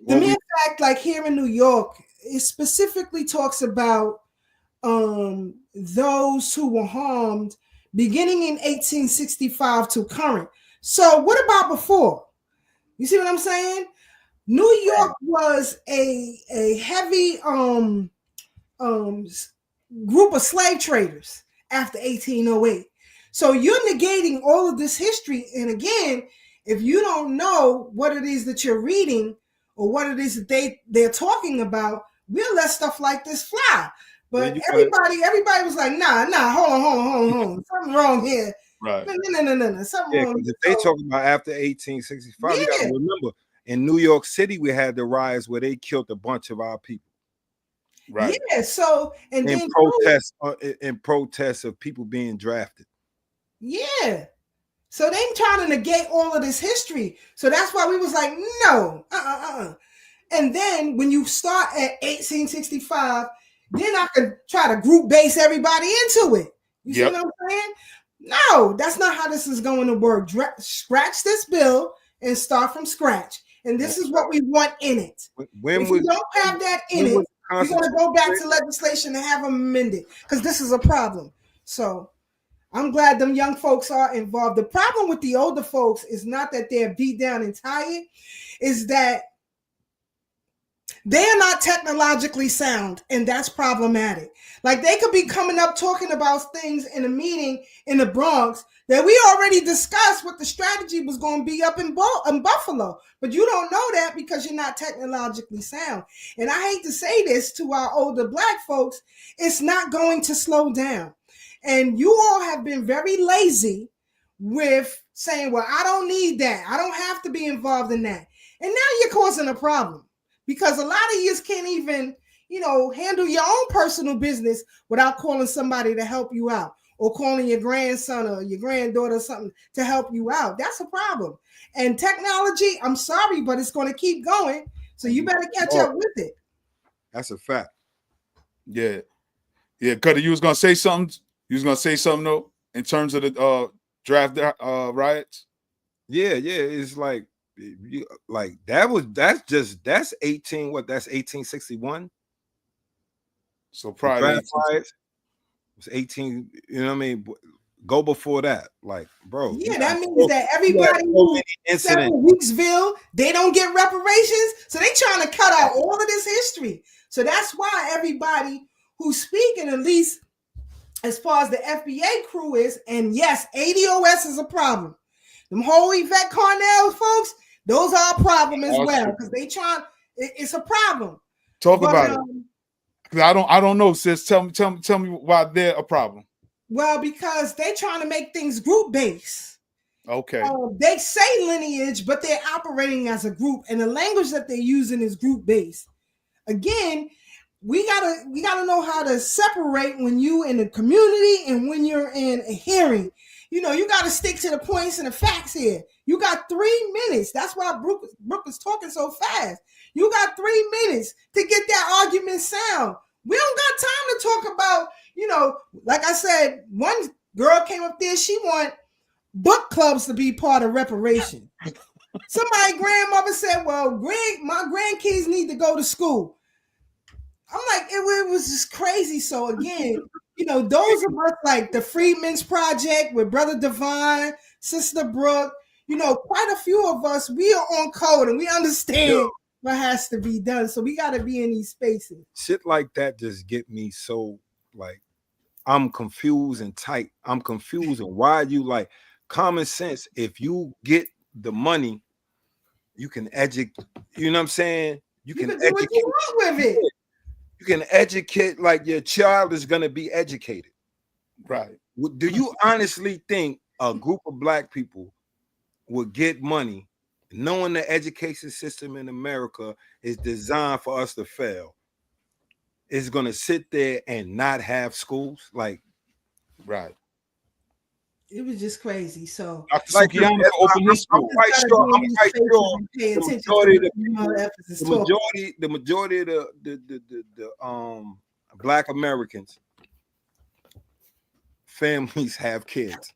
the mere fact, like here in New York, it specifically talks about those who were harmed beginning in 1865 to current. So what about before? You see what I'm saying? New York was a heavy group of slave traders after 1808. So you're negating all of this history. And again, if you don't know what it is that you're reading or what it is that they're talking about, we'll let stuff like this fly. But everybody was like, nah, hold on. Something wrong here. Right. No. Something wrong. If they talking about after 1865, you gotta remember, in New York City, we had the riots where they killed a bunch of our people. Right. Yeah. So in protests of people being drafted. Yeah. So they trying to negate all of this history. So that's why we was like, no, And then when you start at 1865, then I could try to group base everybody into it. You see what I'm saying? No, that's not how this is going to work. Scratch this bill and start from scratch. And this is what we want in it. If you don't have that in it, you're going to go back to legislation and have them amended, because this is a problem. So I'm glad them young folks are involved. The problem with the older folks is not that they're beat down and tired, is that they are not technologically sound, and that's problematic. Like, they could be coming up talking about things in a meeting in the Bronx that we already discussed what the strategy was going to be up in Buffalo. But you don't know that because you're not technologically sound. And I hate to say this to our older Black folks, it's not going to slow down. And you all have been very lazy with saying, well, I don't need that. I don't have to be involved in that. And now you're causing a problem, because a lot of you can't even, handle your own personal business without calling somebody to help you out, or calling your grandson or your granddaughter or something to help you out. That's a problem. And technology, I'm sorry, but it's going to keep going. So you better catch up with it. That's a fact. Yeah. Yeah. Cutter, you was going to say something? You was going to say something, though, in terms of the draft riots? Yeah. It's like, that's 18. What? That's 1861. So probably it was 18. You know what I mean? Go before that, like, bro. Yeah, that means that everybody who Weeksville, they don't get reparations, so they trying to cut out all of this history. So that's why everybody who's speaking, at least as far as the FBA crew is, and yes, ADOS is a problem. Them whole Yvette Carnell folks, those are a problem as well, because it's a problem. Talk But, about it. 'Cause I don't know, sis. Tell me why they're a problem. Well, because they trying to make things group based. Okay. They say lineage, but they're operating as a group, and the language that they're using is group based. Again, we gotta know how to separate when you in the community and when you're in a hearing. You got to stick to the points and the facts here. You got 3 minutes. That's why Brooke is talking so fast. You got 3 minutes to get that argument sound. We don't got time to talk about, like I said, one girl came up there, she want book clubs to be part of reparation. Somebody grandmother said, well, my grandkids need to go to school. I'm like, it was just crazy. So again, those of us like the Freedmen's Project with Brother Divine, Sister Brooke, quite a few of us, we are on code and we understand what has to be done. So we got to be in these spaces. Shit like that just get me so like, I'm confused and tight. I'm confused. And why you like common sense? If you get the money, you can educate. You know what I'm saying? You can do educate. what you want with it. You can educate, like your child is going to be educated. Right. Do you honestly think a group of black people would get money knowing the education system in America is designed for us to fail? Is going to sit there and not have schools? Like, right. It was just crazy. So, like, I'm quite sure the majority of the black Americans families have kids.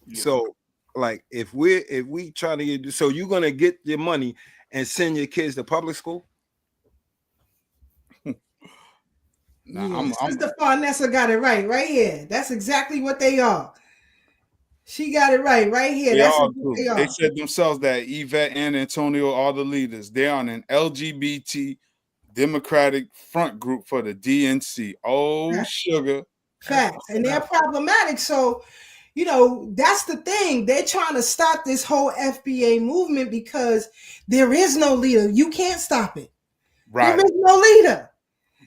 Yeah. So, like, if we trying to get, so you're gonna get your money and send your kids to public school? Sister Farnessa got it right here. That's exactly what they are. She got it right here. They said themselves that Yvette and Antonio are the leaders. They're on an LGBT Democratic front group for the DNC. Oh, Facts. Sugar. Facts. And they're problematic. So, that's the thing. They're trying to stop this whole FBA movement because there is no leader. You can't stop it. Right. There is no leader.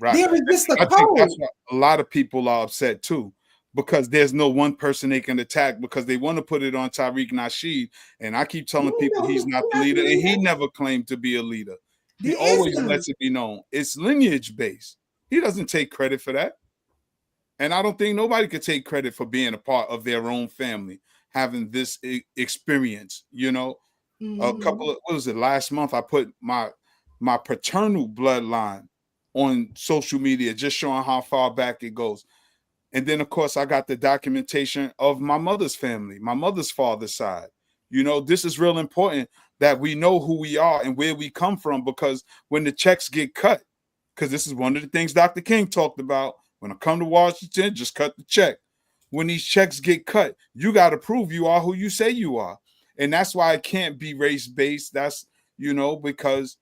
Right. There is just a code. I think that's why a lot of people are upset too, because there's no one person they can attack because they want to put it on Tariq Nasheed. And I keep telling people he's not the leader, and he never claimed to be a leader. He always lets it be known. It's lineage based. He doesn't take credit for that. And I don't think nobody could take credit for being a part of their own family, having this experience, Mm-hmm. A couple of, last month I put my paternal bloodline on social media, just showing how far back it goes. And then, of course, I got the documentation of my mother's family, my mother's father's side. This is real important that we know who we are and where we come from, because when the checks get cut, because this is one of the things Dr. King talked about, when I come to Washington, just cut the check. When these checks get cut, you got to prove you are who you say you are. And that's why it can't be race-based. That's, because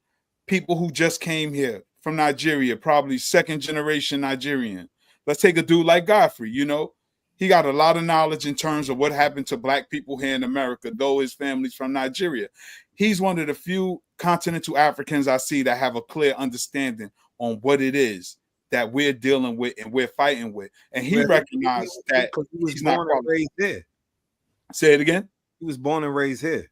people who just came here from Nigeria, probably second generation Nigerian. Let's take a dude like Godfrey, he got a lot of knowledge in terms of what happened to black people here in America, though his family's from Nigeria. He's one of the few continental Africans I see that have a clear understanding on what it is that we're dealing with and we're fighting with. And he recognized that he's not raised there. Say it again. He was born and raised here.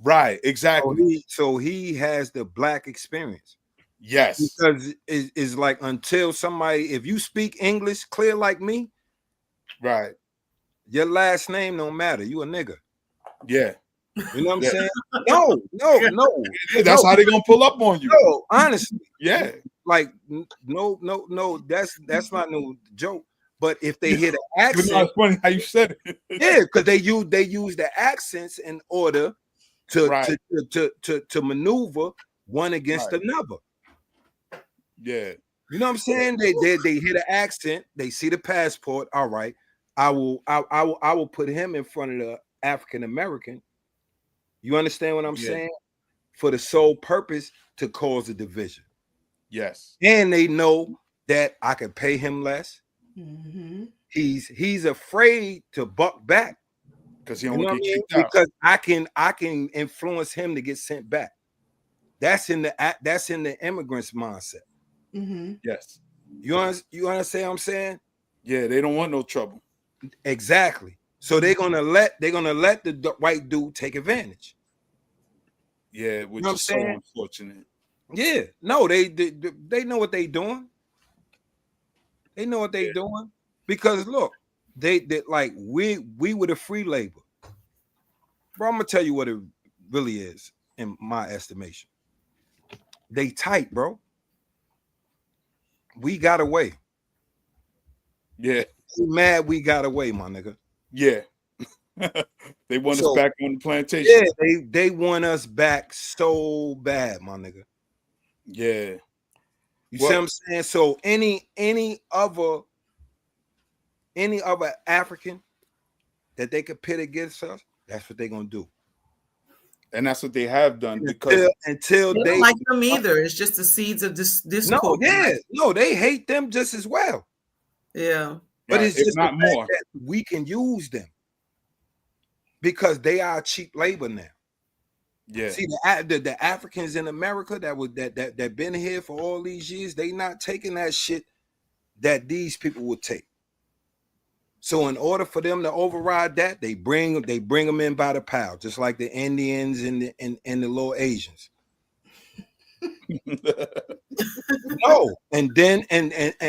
Right, exactly. So he has the black experience. Yes. Because it's like, until somebody, if you speak English clear like me, right, your last name don't matter. You a nigga. Yeah. You know what I'm saying? No. That's how they gonna pull up on you. No, honestly. Yeah. Like, no. That's not no joke. But if they hear the accent, it's funny how you said it. Yeah, because they use the accents in order to maneuver one against another. Yeah. You know what I'm saying? They hear the accent, they see the passport. All right, I will put him in front of the African American. You understand what I'm saying? For the sole purpose to cause a division. Yes. And they know that I can pay him less. Mm-hmm. He's afraid to buck back because he don't get kicked out. Because I can influence him to get sent back. That's in the immigrants' mindset. Mm-hmm. Yes. You understand what I'm saying? Yeah, they don't want no trouble. Exactly. So they're gonna let the white dude take advantage. Yeah, which You know is so unfortunate. Yeah. No, they know what they doing. They know what they doing. Because look, they like we were the free labor. Bro, I'm gonna tell you what it really is in my estimation. They tight, bro. We got away. Yeah. They mad we got away, my nigga. Yeah. They want us back on the plantation. Yeah, they want us back so bad, my nigga. Yeah. You see what I'm saying? So any other African that they could pit against us, that's what they're gonna do. And that's what they have done because until they don't like them either. It's just the seeds of this discord. No, they hate them just as well. Yeah. But right, it's just not more. That we can use them because they are cheap labor now. Yeah. See the Africans in America that been here for all these years, they not taking that shit that these people would take. So in order for them to override that, they bring them in by the pound, just like the Indians and the little Asians. No, and then and the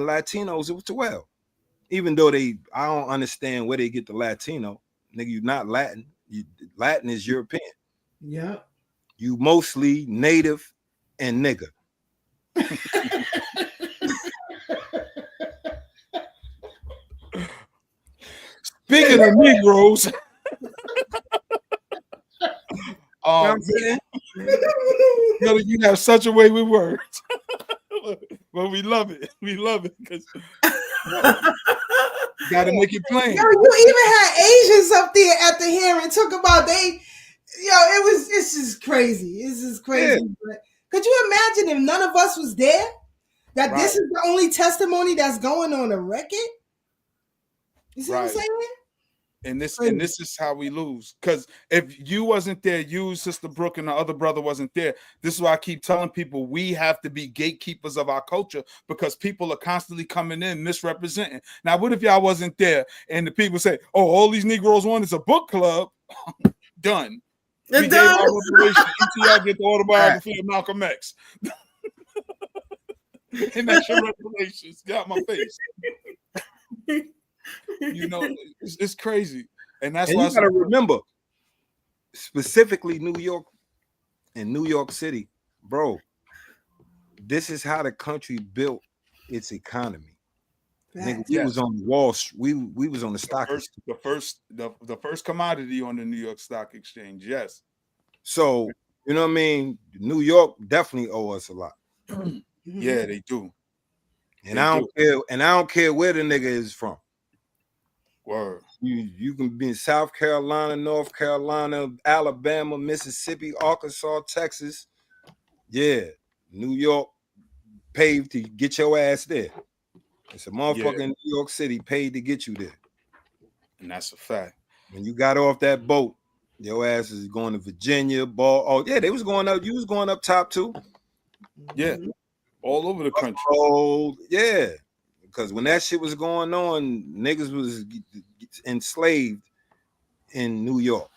Latinos as well. Even though I don't understand where they get the Latino. Nigga, you're not Latin. Latin is European. Yeah. You mostly native and nigga. Speaking of Negroes, you have such a way with words, but we love it. We love it because got to make it plain. Yo, you even had Asians up there at the hearing talk about it's just crazy. It's just crazy. Yeah. Could you imagine if none of us was there? That this is the only testimony that's going on the record? You see what I'm saying? And this is how we lose. Because if you wasn't there, you, Sister Brooke, and the other brother wasn't there. This is why I keep telling people we have to be gatekeepers of our culture because people are constantly coming in misrepresenting. Now, what if y'all wasn't there and the people say, "Oh, all these Negroes want is a book club"? Done. We gave our reparation. ETL get the autobiography of Malcolm X. And that's your reparations. Got my face. You know, it's crazy, and that's why you gotta remember, specifically New York and New York City, bro. This is how the country built its economy. Nigga, we was on Wall Street. We was on the stock. The first commodity on the New York Stock Exchange. Yes. So you know what I mean. New York definitely owe us a lot. Yeah, they do. And I don't care. And I don't care where the nigga is from. Word. You can be in South Carolina, North Carolina, Alabama, Mississippi, Arkansas, Texas. Yeah, New York paid to get your ass there. It's a motherfucker in New York City paid to get you there. And that's a fact. When you got off that boat, your ass is going to Virginia, they was going up. You was going up top too. Yeah, all over the country. Oh, yeah. Because when that shit was going on, niggas was enslaved in New York,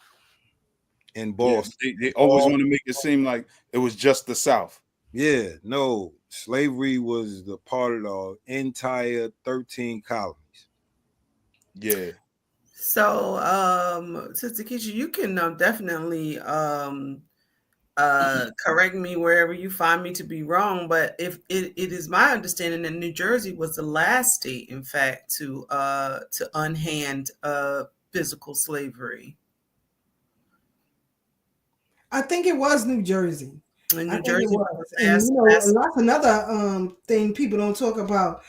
in Boston. Yeah, they always want to make it seem like it was just the South. Yeah, no. Slavery was the part of the entire 13 colonies. Yeah. So, Sister Keisha, you can definitely correct me wherever you find me to be wrong, but if it is my understanding that New Jersey was the last state, in fact, to unhand physical slavery. I think it was New Jersey. New Jersey was. And that's another thing people don't talk about.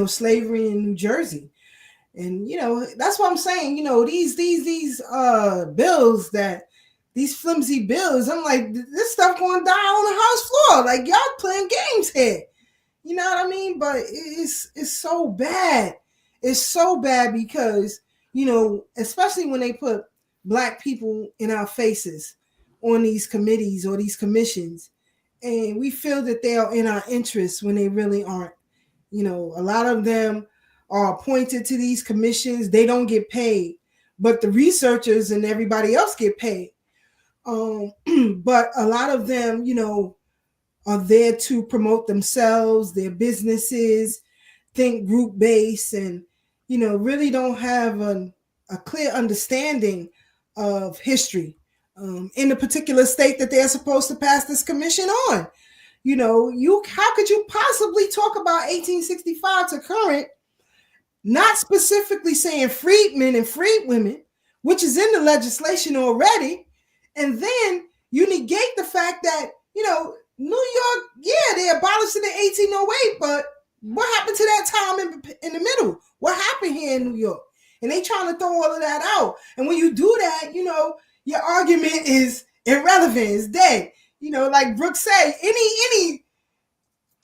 Slavery in New Jersey, and that's what I'm saying. These bills these flimsy bills. I'm like, this stuff going to die on the house floor. Like, y'all playing games here. You know what I mean? But it's so bad. It's so bad because, especially when they put Black people in our faces on these committees or these commissions, and we feel that they are in our interests when they really aren't. You know, a lot of them are appointed to these commissions. They don't get paid, but the researchers and everybody else get paid. But a lot of them, you know, are there to promote themselves, their businesses, think group based, and, you know, really don't have a clear understanding of history in the particular state that they're supposed to pass this commission on. You know, how could you possibly talk about 1865 to current, not specifically saying freedmen and freed women, which is in the legislation already, and then you negate the fact that, you know, New York, yeah, they abolished it in 1808, but what happened to that time in the middle? What happened here in New York? And they trying to throw all of that out. And when you do that, you know, your argument is irrelevant, it's dead. You know, like Brooke said, any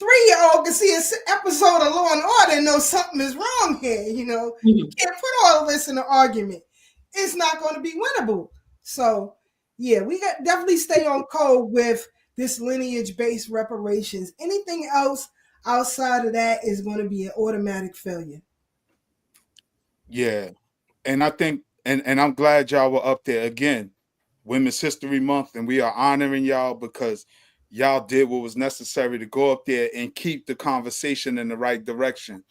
3-year-old can see an episode of Law and Order and know something is wrong here. You know, you can't put all of this in an argument. It's not going to be winnable. So, yeah, we got definitely stay on code with this lineage-based reparations. Anything else outside of that is going to be an automatic failure. Yeah. And I think, and I'm glad y'all were up there again, Women's History Month, and we are honoring y'all because y'all did what was necessary to go up there and keep the conversation in the right direction.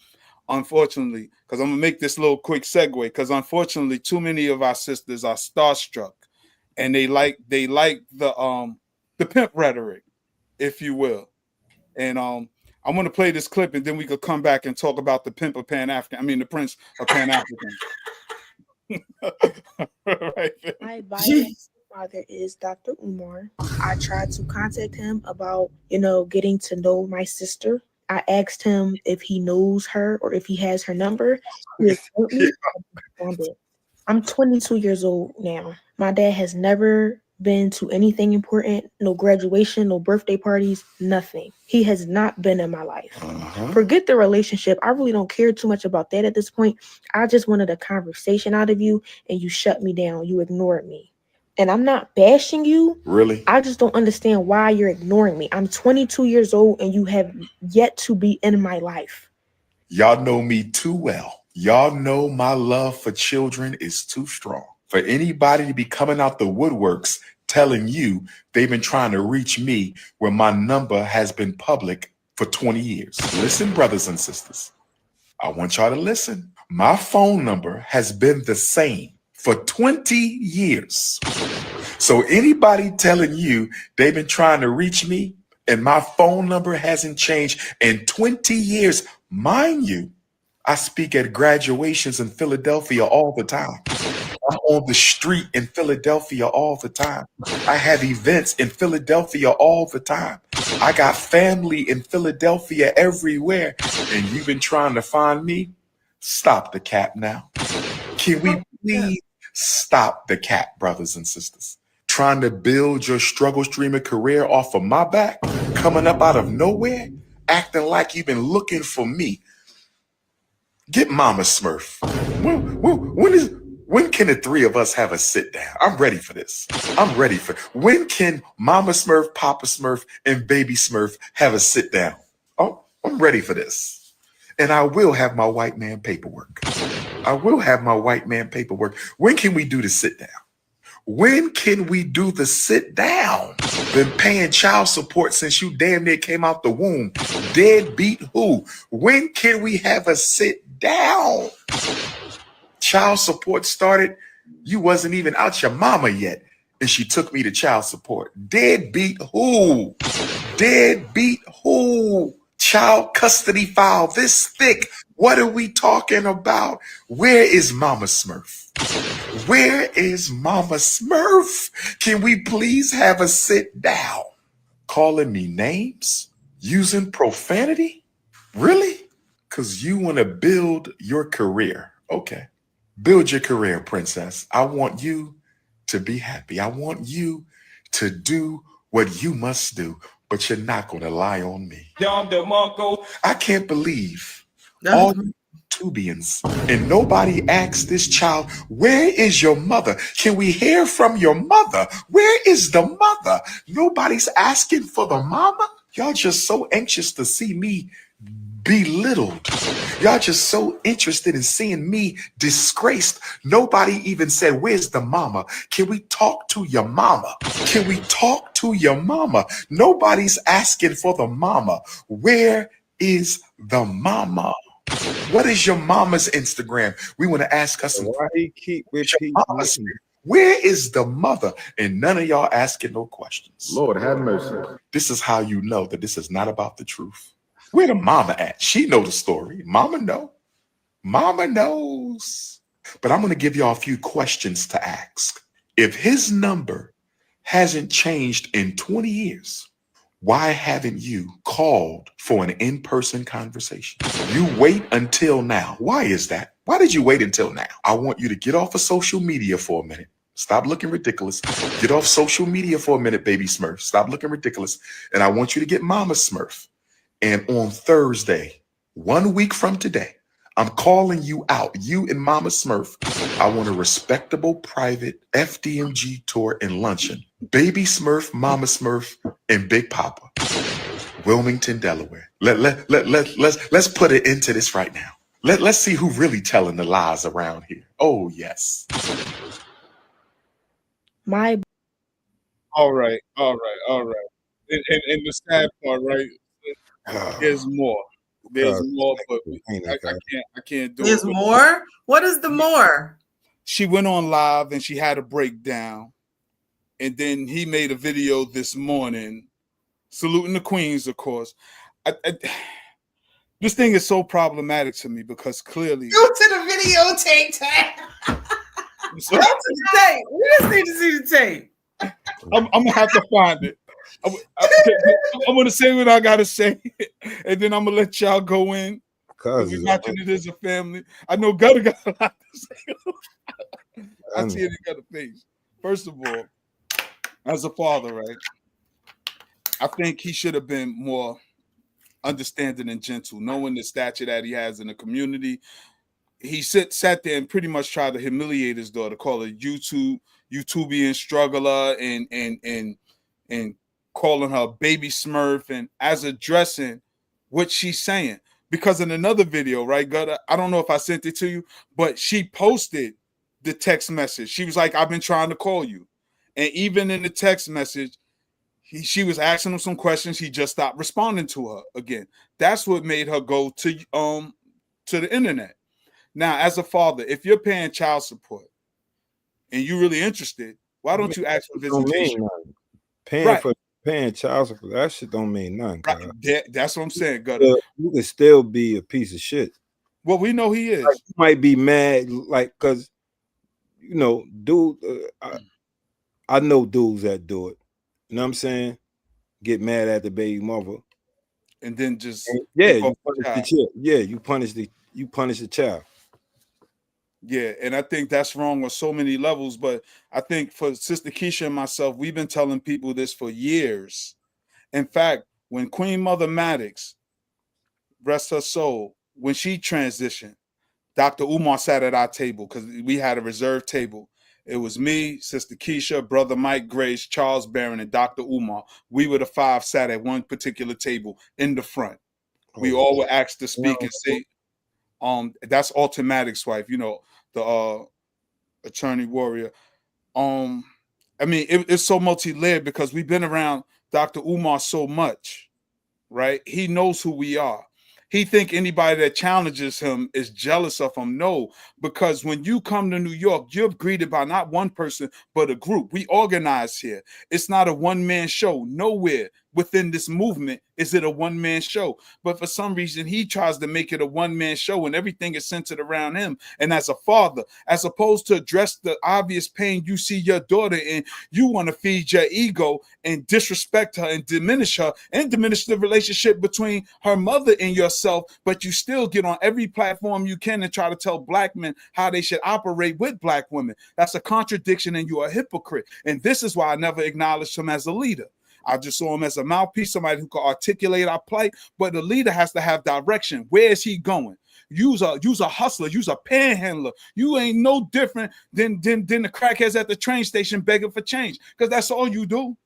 Unfortunately, because I'm gonna make this little quick segue, because unfortunately, too many of our sisters are starstruck, and they like the pimp rhetoric, if you will. And I'm gonna play this clip, and then we could come back and talk about the pimp of Pan-African. I mean, the prince of Pan-African. Right. My biological father is Dr. Umar. I tried to contact him about, you know, getting to know my sister. I asked him if he knows her or if he has her number. He told me. I'm 22 years old now. My dad has never been to anything important, no graduation, no birthday parties, nothing. He has not been in my life. Forget the relationship. I really don't care too much about that at this point. I just wanted a conversation out of you, and you shut me down. You ignored me. And I'm not bashing you. Really? I just don't understand why you're ignoring me. I'm 22 years old, and you have yet to be in my life. Y'all know me too well. Y'all know my love for children is too strong for anybody to be coming out the woodworks telling you they've been trying to reach me when my number has been public for 20 years. Listen, brothers and sisters, I want y'all to listen. My phone number has been the same for 20 years. So anybody telling you they've been trying to reach me and my phone number hasn't changed in 20 years, mind you, I speak at graduations in Philadelphia all the time. I'm on the street in Philadelphia all the time. I have events in Philadelphia all the time. I got family in Philadelphia everywhere. And you've been trying to find me? Stop the cap now. Can we please stop the cap, brothers and sisters? Trying to build your struggle streamer career off of my back, coming up out of nowhere, acting like you've been looking for me. Get Mama Smurf. When can the three of us have a sit down? I'm ready for this. When can Mama Smurf, Papa Smurf, and Baby Smurf have a sit down? Oh, I'm ready for this. And I will have my white man paperwork. When can we do the sit down? When can we do the sit down? Been paying child support since you damn near came out the womb. Deadbeat who? When can we have a sit down? Child support started, you wasn't even out your mama yet, and she took me to child support. Deadbeat who? Child custody file this thick. What are we talking about? Where is Mama Smurf? Can we please have a sit down? Calling me names? Using profanity? Really? Because you want to build your career. Okay. Build your career, princess. I want you to be happy. I want you to do what you must do, but you're not going to lie on me. I can't believe Tubians. And nobody asked this child, where is your mother? Can we hear from your mother? Where is the mother? Nobody's asking for the mama. Y'all just so anxious to see me belittled. Y'all just so interested in seeing me disgraced. Nobody even said, where's the mama? Can we talk to your mama? Can we talk to your mama? Nobody's asking for the mama. Where is the mama? What is your mama's Instagram? We want to ask us some. Why he keep repeating? Where is the mother? And none of y'all asking no questions. Lord have mercy. This is how you know that this is not about the truth. Where the mama at? She know the story. Mama know. Mama knows. But I'm going to give y'all a few questions to ask. If his number hasn't changed in 20 years, why haven't you called for an in-person conversation? You wait until now. Why is that? Why did you wait until now? I want you to get off of social media for a minute. Stop looking ridiculous. Get off social media for a minute, baby Smurf. Stop looking ridiculous. And I want you to get Mama Smurf. And on Thursday, 1 week from today, I'm calling you out, you and Mama Smurf. I want a respectable private FDMG tour and luncheon. Baby Smurf, Mama Smurf, and Big Papa, Wilmington, Delaware. Let's put it into this right now. Let's see who really telling the lies around here. Oh, yes. My All right. And the sad part, right? There's more. There's more, but I can't do it. There's more? What is the more? She went on live and she had a breakdown. And then he made a video this morning saluting the queens, of course. This thing is so problematic to me because clearly... Go to the videotape tab. Go to the tape. We just need to see the tape. I'm going to have to find it. I'm going to say what I got to say, and then I'm going to let y'all go in. We're watching it as a family. I know Gutter got a lot to say. I see it in Gutter face. First of all, as a father, right, I think he should have been more understanding and gentle, knowing the stature that he has in the community. He sat there and pretty much tried to humiliate his daughter, call her YouTubian struggler and calling her baby Smurf, and as addressing what she's saying. Because in another video, right, Gutter, I don't know if I sent it to you, but she posted the text message. She was like, I've been trying to call you. And even in the text message, she was asking him some questions. He just stopped responding to her again. That's what made her go to the internet. Now, as a father, if you're paying child support and you're really interested, why don't you ask for visitation? Paying child support, that shit don't mean nothing. Right. That's what I'm saying, Gutter. You can still be a piece of shit. Well, we know he is. Like, you might be mad, like, because, you know, dude, I know dudes that do it. You know what I'm saying? Get mad at the baby mother. And then just... you punish the child. Yeah, and I think that's wrong on so many levels. But I think for Sister Keisha and myself, we've been telling people this for years. In fact, when Queen Mother Maddox, rest her soul, when she transitioned, Dr. Umar sat at our table because we had a reserved table. It was me, Sister Keisha, Brother Mike Grace, Charles Barron, and Dr. Umar. We were the five sat at one particular table in the front. We all were asked to speak and say, that's Ultimatics' wife, you know, the attorney warrior. I mean, it's so multi-layered because we've been around Dr. Umar so much, right? He knows who we are. He think anybody that challenges him is jealous of him. No, because when you come to New York, you're greeted by not one person, but a group. We organize here. It's not a one-man show. Nowhere within this movement is it a one-man show. But for some reason, he tries to make it a one-man show and everything is centered around him. And as a father, as opposed to address the obvious pain you see your daughter in, you want to feed your ego and disrespect her and diminish her and diminish the relationship between her mother and yourself, but you still get on every platform you can and try to tell black men how they should operate with black women. That's a contradiction and you're a hypocrite. And this is why I never acknowledged him as a leader. I just saw him as a mouthpiece, somebody who can articulate our plight, but the leader has to have direction. Where is he going? You's a hustler. You's a panhandler. You ain't no different than the crackheads at the train station begging for change, because that's all you do.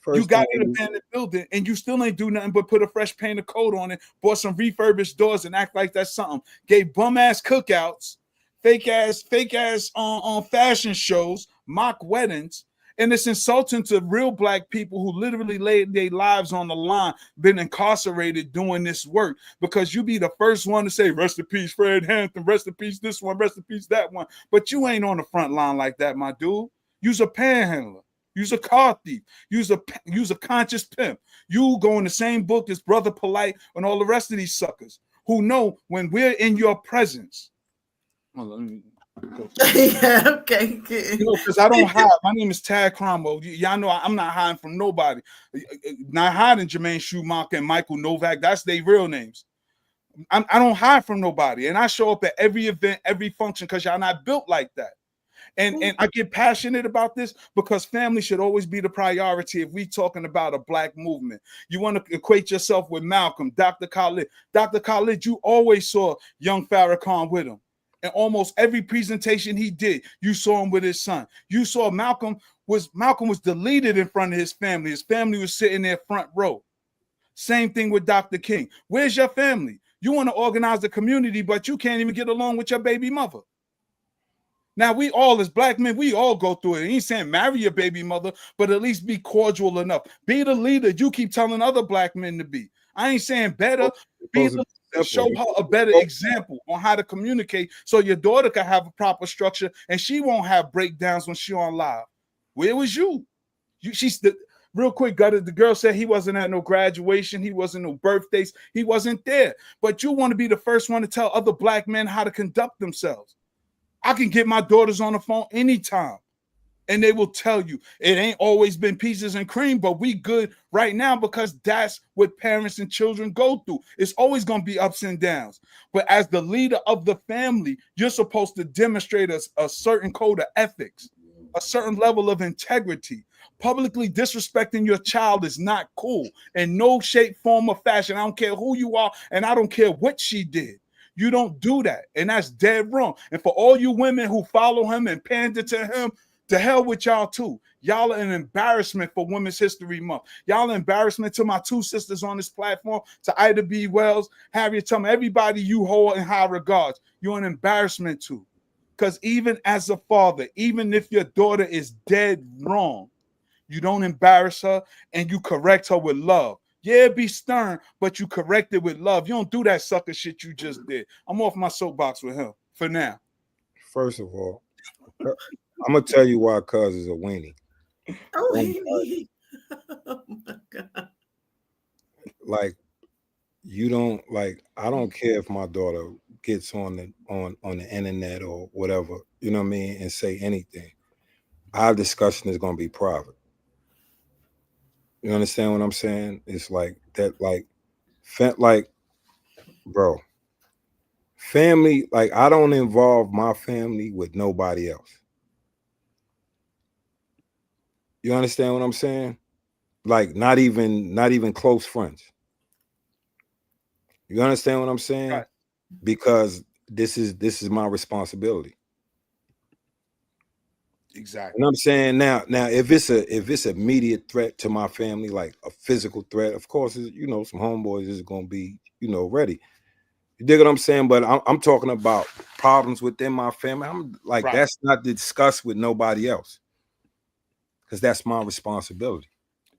You got an abandoned building and you still ain't do nothing but put a fresh paint of coat on it, bought some refurbished doors and act like that's something. Gave bum ass cookouts, fake ass on fashion shows, mock weddings. And it's insulting to real black people who literally laid their lives on the line, been incarcerated doing this work, because you be the first one to say, rest in peace, Fred Hampton, rest in peace, this one, rest in peace, that one. But you ain't on the front line like that, my dude. You's a panhandler. You's a car thief. You's a conscious pimp. You go in the same book as Brother Polite and all the rest of these suckers who know when we're in your presence. Well, let me go. Yeah, okay. You know, because I don't hide. My name is Tad Cromwell. Y'all know I'm not hiding from nobody. Not hiding Jermaine Schumacher and Michael Novak. That's their real names. I don't hide from nobody. And I show up at every event, every function, because y'all not built like that. And I get passionate about this because family should always be the priority if we talking about a black movement. You want to equate yourself with Malcolm, Dr. Khalid. Dr. Khalid, you always saw young Farrakhan with him. And almost every presentation he did, you saw him with his son. You saw Malcolm was deleted in front of his family. His family was sitting there front row. Same thing with Dr. King. Where's your family? You want to organize the community, but you can't even get along with your baby mother. Now, we all, as black men, we all go through it. He ain't saying marry your baby mother, but at least be cordial enough. Be the leader you keep telling other black men to be. I ain't saying better. Be the leader. Show her a better example on how to communicate so your daughter can have a proper structure and she won't have breakdowns when she on live. Where was you? Real quick, the girl said he wasn't at no graduation. He wasn't no birthdays. He wasn't there. But you want to be the first one to tell other black men how to conduct themselves. I can get my daughters on the phone anytime, and they will tell you it ain't always been peaches and cream, but we good right now because that's what parents and children go through. It's always going to be ups and downs. But as the leader of the family, you're supposed to demonstrate a certain code of ethics, a certain level of integrity. Publicly disrespecting your child is not cool in no shape, form, or fashion. I don't care who you are, and I don't care what she did. You don't do that, and that's dead wrong. And for all you women who follow him and pander to him, to hell with y'all too. Y'all are an embarrassment for Women's History Month. Y'all are an embarrassment to my two sisters on this platform, to Ida B. Wells, Harriet Tubman, everybody you hold in high regards. You're an embarrassment to. Because even as a father, even if your daughter is dead wrong, you don't embarrass her and you correct her with love. Yeah, be stern, but you correct it with love. You don't do that sucker shit you just did. I'm off my soapbox with him for now. First of all, I'm gonna tell you why cuz is a weenie. Oh my God. Like, you don't like, I don't care if my daughter gets on the internet or whatever, you know what I mean, and say anything. Our discussion is gonna be private. You understand what I'm saying? It's like that, like, bro, family, like, I don't involve my family with nobody else. You understand what I'm saying? Like, not even close friends. You understand what I'm saying? Right. Because this is my responsibility. Exactly. You know what I'm saying? Now, if it's an immediate threat to my family, like a physical threat, of course, you know, some homeboys is gonna be, you know, ready. You dig what I'm saying? But I'm talking about problems within my family. I'm like, Right. That's not discussed with nobody else, because that's my responsibility.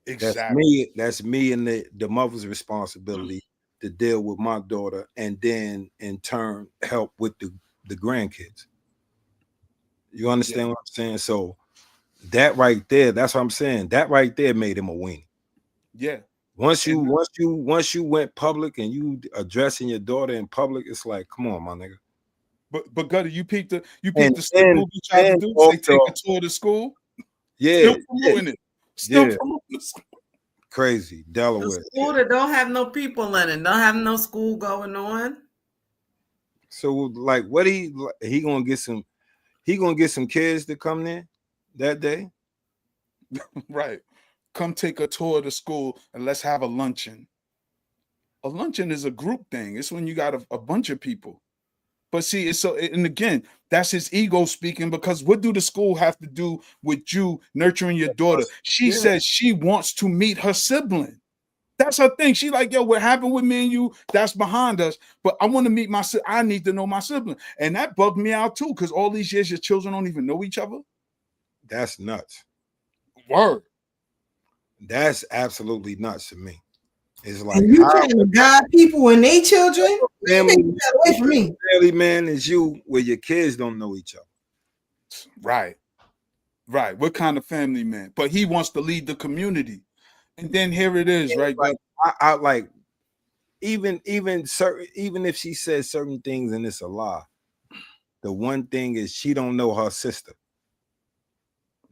Exactly. That's me and the mother's responsibility to deal with my daughter, and then in turn help with the grandkids. You understand what I'm saying? So that right there, that's what I'm saying. That right there made him a weenie. Yeah. Once you went public and you addressing your daughter in public, it's like, come on, my nigga. But Gutty, you peeped the And stick move you tried to do. Say take a tour to school. Yeah, Still promoting it. Still yeah. promoting the school. Crazy. Delaware. The school that don't have no people in it, don't have no school going on. So like, what he gonna get some kids to come there that day? Right. Come take a tour of the school and let's have a luncheon. A luncheon is a group thing. It's when you got a bunch of people. But see, it's so, and again, that's his ego speaking, because what do the school have to do with you nurturing your daughter? She says she wants to meet her sibling. That's her thing. She like, yo, what happened with me and you, that's behind us. But I want to meet my sibling. I need to know my sibling. And that bugged me out too, because all these years your children don't even know each other. That's nuts. Word. That's absolutely nuts to me. It's like, and you trying to guide people and their children? Family, away from me. Family man is you where your kids don't know each other. Right. Right. What kind of family man? But he wants to lead the community. And then here it is, right? Like, I like even if she says certain things and it's a lie, the one thing is she don't know her sister.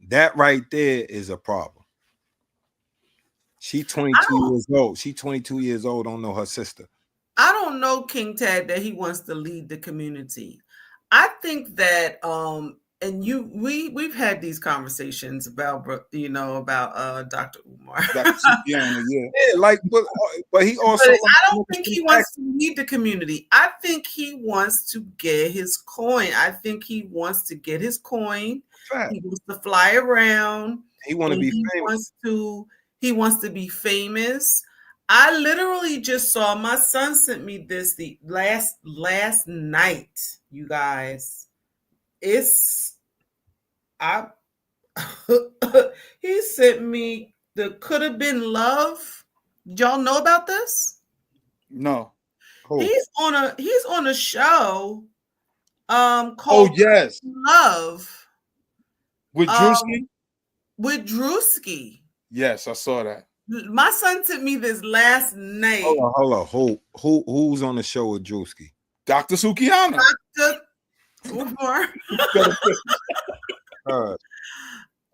That right there is a problem. She 22 years old. She 22 years old, don't know her sister. I don't know, King Tad, that he wants to lead the community. I think that and we've had these conversations about Dr. Umar. Yeah, like but he also But I don't think he wants to lead the community. I think he wants to get his coin. I think he wants to get his coin. Fact. He wants to fly around. He want to be famous. He wants to be famous. I literally just saw, my son sent me this the last night, you guys. He sent me the Could Have Been Love. Y'all know about this? No. He's on a show called yes, Love. With Drewski? With Drewski. Yes, I saw that. My son sent me this last night. Hold on. Who's on the show with Drewski? Dr. Sukiana. Dr. Umar.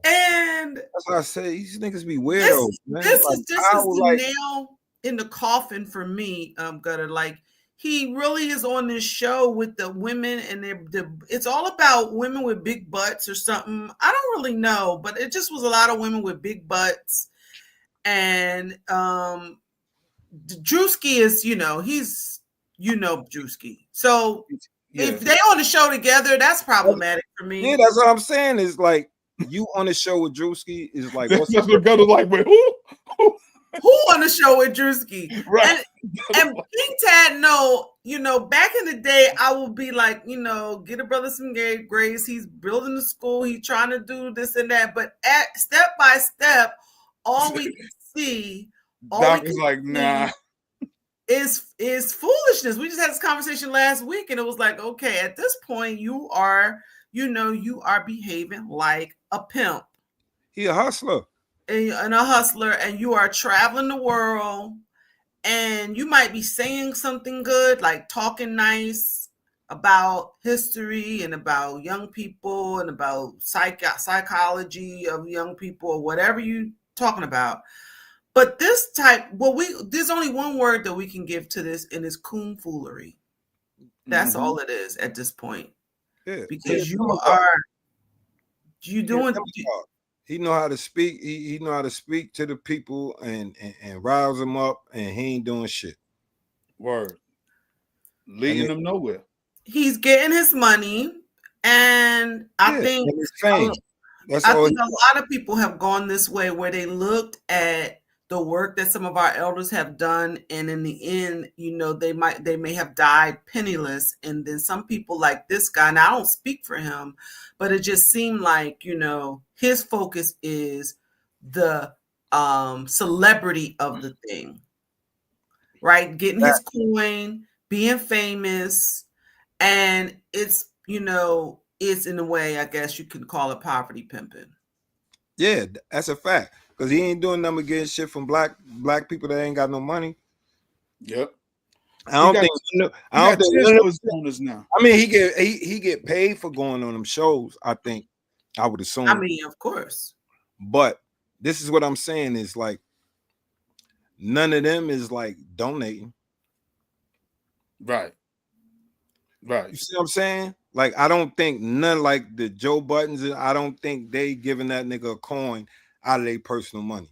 And that's what I say. These niggas be weirdos. This is the nail in the coffin for me, Gutter. Like, he really is on this show with the women, and it's all about women with big butts or something. I don't really know, but it just was a lot of women with big butts. And Drewski is, he's, Drewski. So if they on the show together, that's problematic for me. Yeah, that's what I'm saying. Is like, you on the show with Drewski is like, what's up? Like, wait, who? Who on the show with Drewski? Right. And King Tad, back in the day, I would be like, get a brother some grades. He's building the school. He's trying to do this and that. But step by step, all we can see, is foolishness. We just had this conversation last week, and it was like, okay, at this point, you are behaving like a pimp. He a hustler. And a hustler, and you are traveling the world, and you might be saying something good, like talking nice about history and about young people and about psychology of young people or whatever you talking about. But there's only one word that we can give to this, and it's coon foolery. That's all it is at this point. Yeah, because you doing. He know how to speak. He know how to speak to the people and rouse them up, and he ain't doing shit. Word. Leading them nowhere. He's getting his money, and I think a lot of people have gone this way, where they looked at the work that some of our elders have done, and in the end, they may have died penniless. And then some people like this guy, and I don't speak for him, but it just seemed like, his focus is the celebrity of the thing, right? Getting his coin, being famous, and it's in a way, I guess you can call it poverty pimping. Yeah, that's a fact. Because he ain't doing nothing but getting shit from black people that ain't got no money. Yep. I don't think now. I mean, he get paid for going on them shows, I think. I would assume. I mean, of course. But this is what I'm saying is like, none of them is like donating. Right. You see what I'm saying? Like, I don't think none, like the Joe Buttons, I don't think they giving that nigga a coin out of their personal money.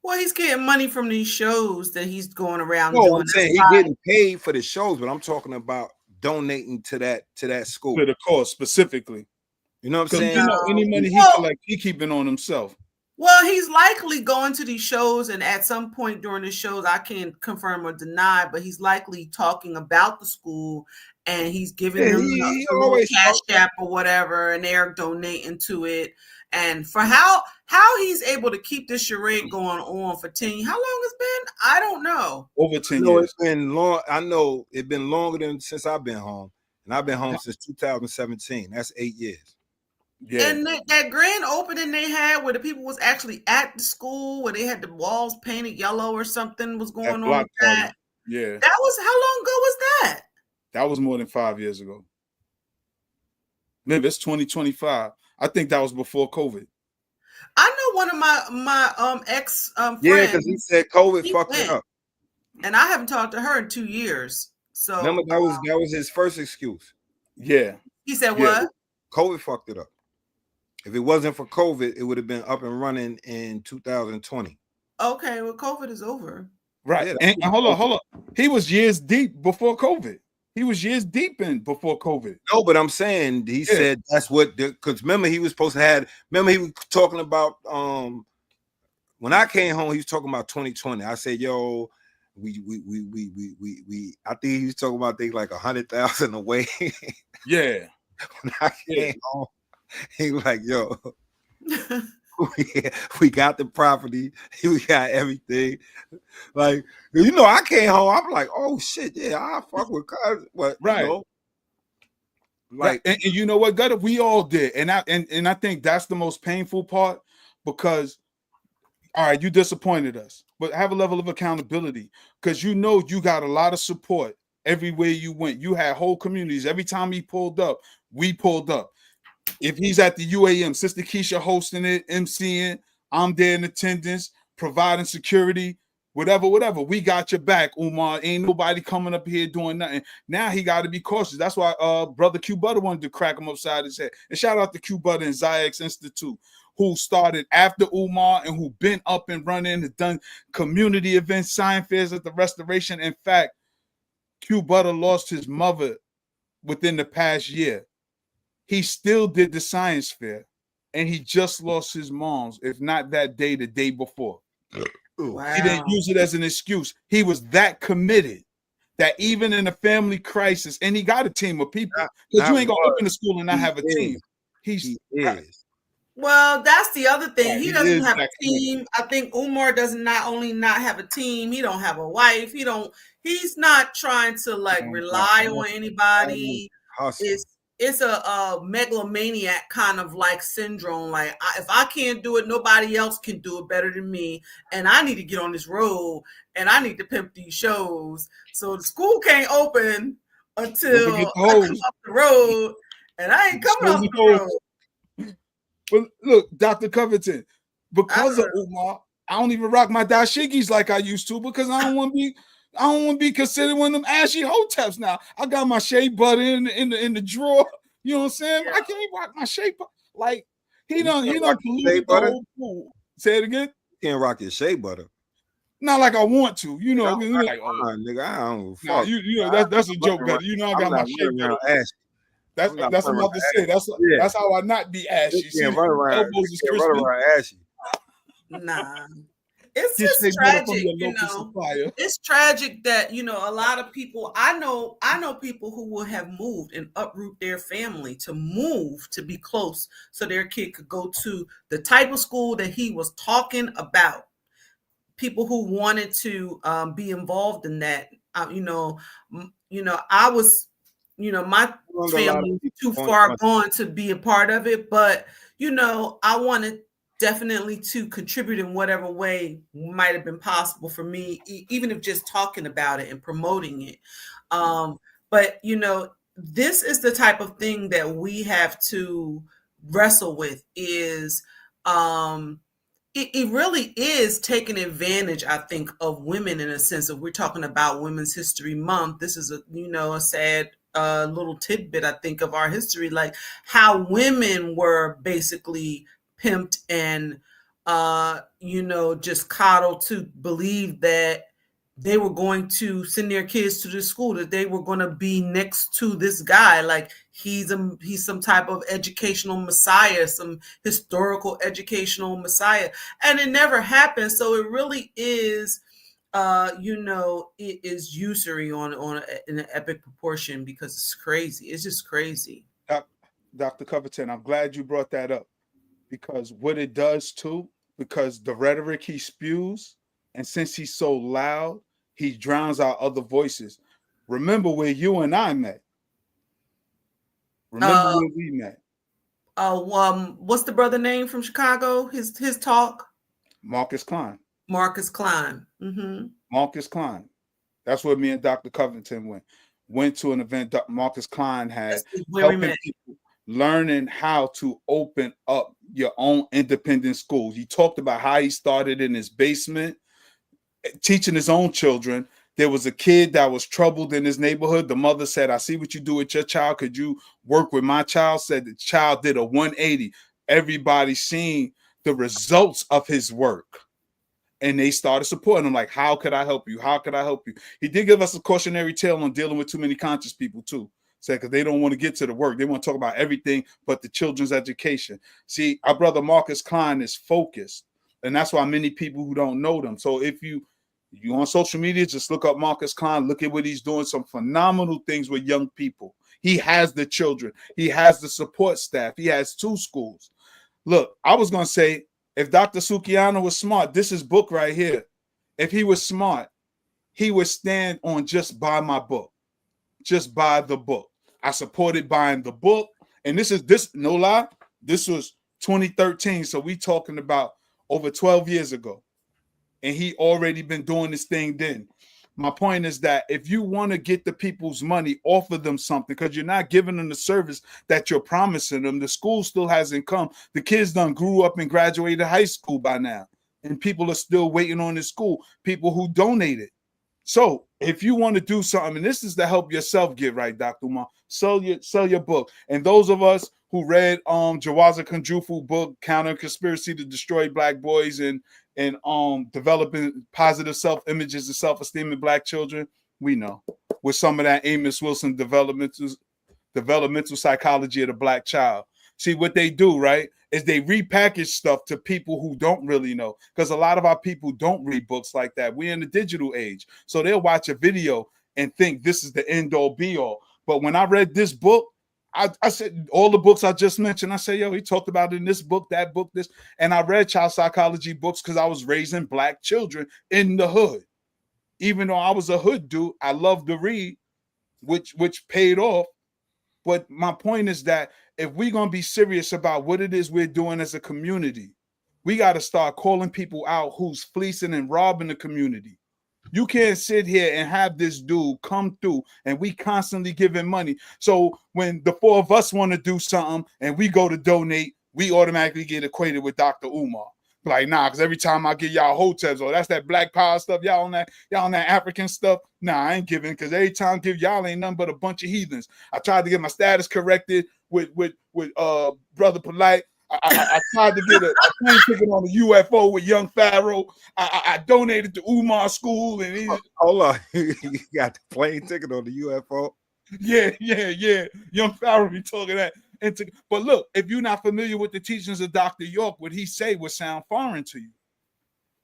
Well, he's getting money from these shows that he's going around No, doing. I'm saying he's getting paid for the shows, but I'm talking about donating to that school. To the cause specifically. You know what I'm Because saying? any money he collect, he keeping on himself. Well, he's likely going to these shows, and at some point during the shows, I can't confirm or deny, but he's likely talking about the school, and he's giving them he a little always cash app or whatever, and they're donating to it. And for how he's able to keep this charade going on for 10 years, how long it's been, I don't know. Over 10 years. It's been long. I know it's been longer than since I've been home, and I've been home since 2017. That's 8 years. Yeah. And that grand opening they had where the people was actually at the school, where they had the walls painted yellow or something was going on with that. Yeah. That was, how long ago was that? That was more than 5 years ago. Maybe it's 2025. I think that was before COVID. I know one of my ex friends. Yeah, because he said COVID fucked it up. And I haven't talked to her in 2 years. So remember that was his first excuse. Yeah. He said what? COVID fucked it up. If it wasn't for COVID, it would have been up and running in 2020. Okay, well, COVID is over. Right. Yeah, and hold on. He was years deep before COVID. He was years deep in before COVID. No, but I'm saying he said that's what, because remember he was supposed to have. Remember he was talking about when I came home, he was talking about 2020. I said, yo, we I think he was talking about things like 100,000 away. Yeah. When I came home, he was like, yo, we got the property, we got everything. Like, you know, I came home, I'm like, oh shit, yeah, I fuck with cuz, but right. You know, like, and you know what, Gutter, we all did, and I think that's the most painful part, because all right, you disappointed us, but have a level of accountability, because you know you got a lot of support everywhere you went. You had whole communities. Every time he pulled up, we pulled up. If he's at the UAM, Sister Keisha hosting it, MCing, I'm there in attendance, providing security, whatever. We got your back, Umar. Ain't nobody coming up here doing nothing. Now he got to be cautious. That's why brother Q Butter wanted to crack him upside his head. And shout out to Q Butter and Ziax Institute, who started after Umar and who been up and running, has done community events, science fairs at the Restoration. In fact, Q Butter lost his mother within the past year. He still did the science fair, and he just lost his mom's, if not that day, the day before. Wow. He didn't use it as an excuse. He was that committed that even in a family crisis, and he got a team of people, because you ain't gonna open the school and not have a team. He is. Well, that's the other thing. Right, he doesn't have a team. I think Umar doesn't not only not have a team, he don't have a wife. He's not trying to like rely on anybody. It's a megalomaniac kind of like syndrome. Like, if I can't do it, nobody else can do it better than me. And I need to get on this road, and I need to pimp these shows. So the school can't open until I come off the road, and I ain't coming off the road. But look, Dr. Covingtn, because of Umar, I don't even rock my dashikis like I used to, because I don't want to be considered one of them ashy hoteps now. I got my shea butter in the drawer. You know what I'm saying? Yeah. I can't rock my shea butter. Like, he done polluted the whole pool. Say it again? You can't rock your shea butter. Not like I want to, you know. Like, nigga, I don't fuck. Nah, you know, that's a joke, but you know, I got my shea butter. That's what I'm about to say. That's how I not be ashy. You can't run around ashy. Nah. It's just tragic, you know. It's tragic that, you know, a lot of people, I know people who will have moved and uproot their family to move to be close so their kid could go to the type of school that he was talking about. People who wanted to be involved in that. I was, you know, my family was too far gone to be a part of it, but, you know, I wanted definitely to contribute in whatever way might have been possible for me, even if just talking about it and promoting it. But, you know, this is the type of thing that we have to wrestle with is it really is taking advantage, I think, of women in a sense. If we're talking about Women's History Month, this is a sad little tidbit, I think, of our history, like how women were basically pimped and just coddled to believe that they were going to send their kids to this school, that they were going to be next to this guy, like he's some type of educational messiah, some historical educational messiah, and it never happened. So it really is, it is usury on in an epic proportion, because it's crazy. It's just crazy. Dr. Covingtn, I'm glad you brought that up, because what it does too, because the rhetoric he spews, and since he's so loud, he drowns out other voices. Remember where you and I met. Remember where we met. What's the brother name from Chicago? His talk? Marcus Klein. Marcus Klein. Mm-hmm. Marcus Klein. That's where me and Dr. Covingtn went to an event Marcus Klein had, helping people learning how to open up your own independent schools. He talked about how he started in his basement, teaching his own children. There was a kid that was troubled in his neighborhood. The mother said, I see what you do with your child. Could you work with my child? Said the child did a 180. Everybody seen the results of his work. And they started supporting him, like, how could I help you? How could I help you? He did give us a cautionary tale on dealing with too many conscious people, too. Said, because they don't want to get to the work. They want to talk about everything but the children's education. See, our brother Marcus Klein is focused. And that's why many people who don't know them. So if you on social media, just look up Marcus Klein. Look at what he's doing. Some phenomenal things with young people. He has the children. He has the support staff. He has 2 schools. Look, I was going to say, if Dr. Sukiana was smart, this is book right here. If he was smart, he would stand on just buy my book. Just buy the book. I supported buying the book. And this no lie, this was 2013. So we talking about over 12 years ago. And he already been doing this thing then. My point is that if you want to get the people's money, offer them something, because you're not giving them the service that you're promising them. The school still hasn't come. The kids done grew up and graduated high school by now. And people are still waiting on the school, people who donated. So if you want to do something, and this is to help yourself get right, Dr. Umar, sell your book. And those of us who read Jawaza Kunjufu book, Counter Conspiracy to Destroy Black Boys and developing positive self-images and self-esteem in Black children, we know with some of that Amos Wilson developmental psychology of the Black child. See what they do, right, is they repackage stuff to people who don't really know, because a lot of our people don't read books like that. We're in the digital age, so they'll watch a video and think this is the end-all be-all. But when I read this book, I said all the books I just mentioned, I say, yo, he talked about it in this book, that book, this. And I read child psychology books because I was raising Black children in the hood. Even though I was a hood dude, I loved to read, which paid off. But my point is that if we're going to be serious about what it is we're doing as a community, we got to start calling people out who's fleecing and robbing the community. You can't sit here and have this dude come through and we constantly giving money. So when the 4 of us want to do something and we go to donate, we automatically get equated with Dr. Umar. Like, nah, because every time I get y'all hotels, or that's that Black power stuff, y'all on that African stuff. Nah, I ain't giving, because every time I give y'all ain't nothing but a bunch of heathens. I tried to get my status corrected with Brother Polite. I tried to get a plane ticket on the UFO with Young Pharaoh. I donated to Umar School, and he hold on, you got the plane ticket on the UFO? Yeah. Young Pharaoh be talking that. But look, if you're not familiar with the teachings of Dr. York, what he say would sound foreign to you.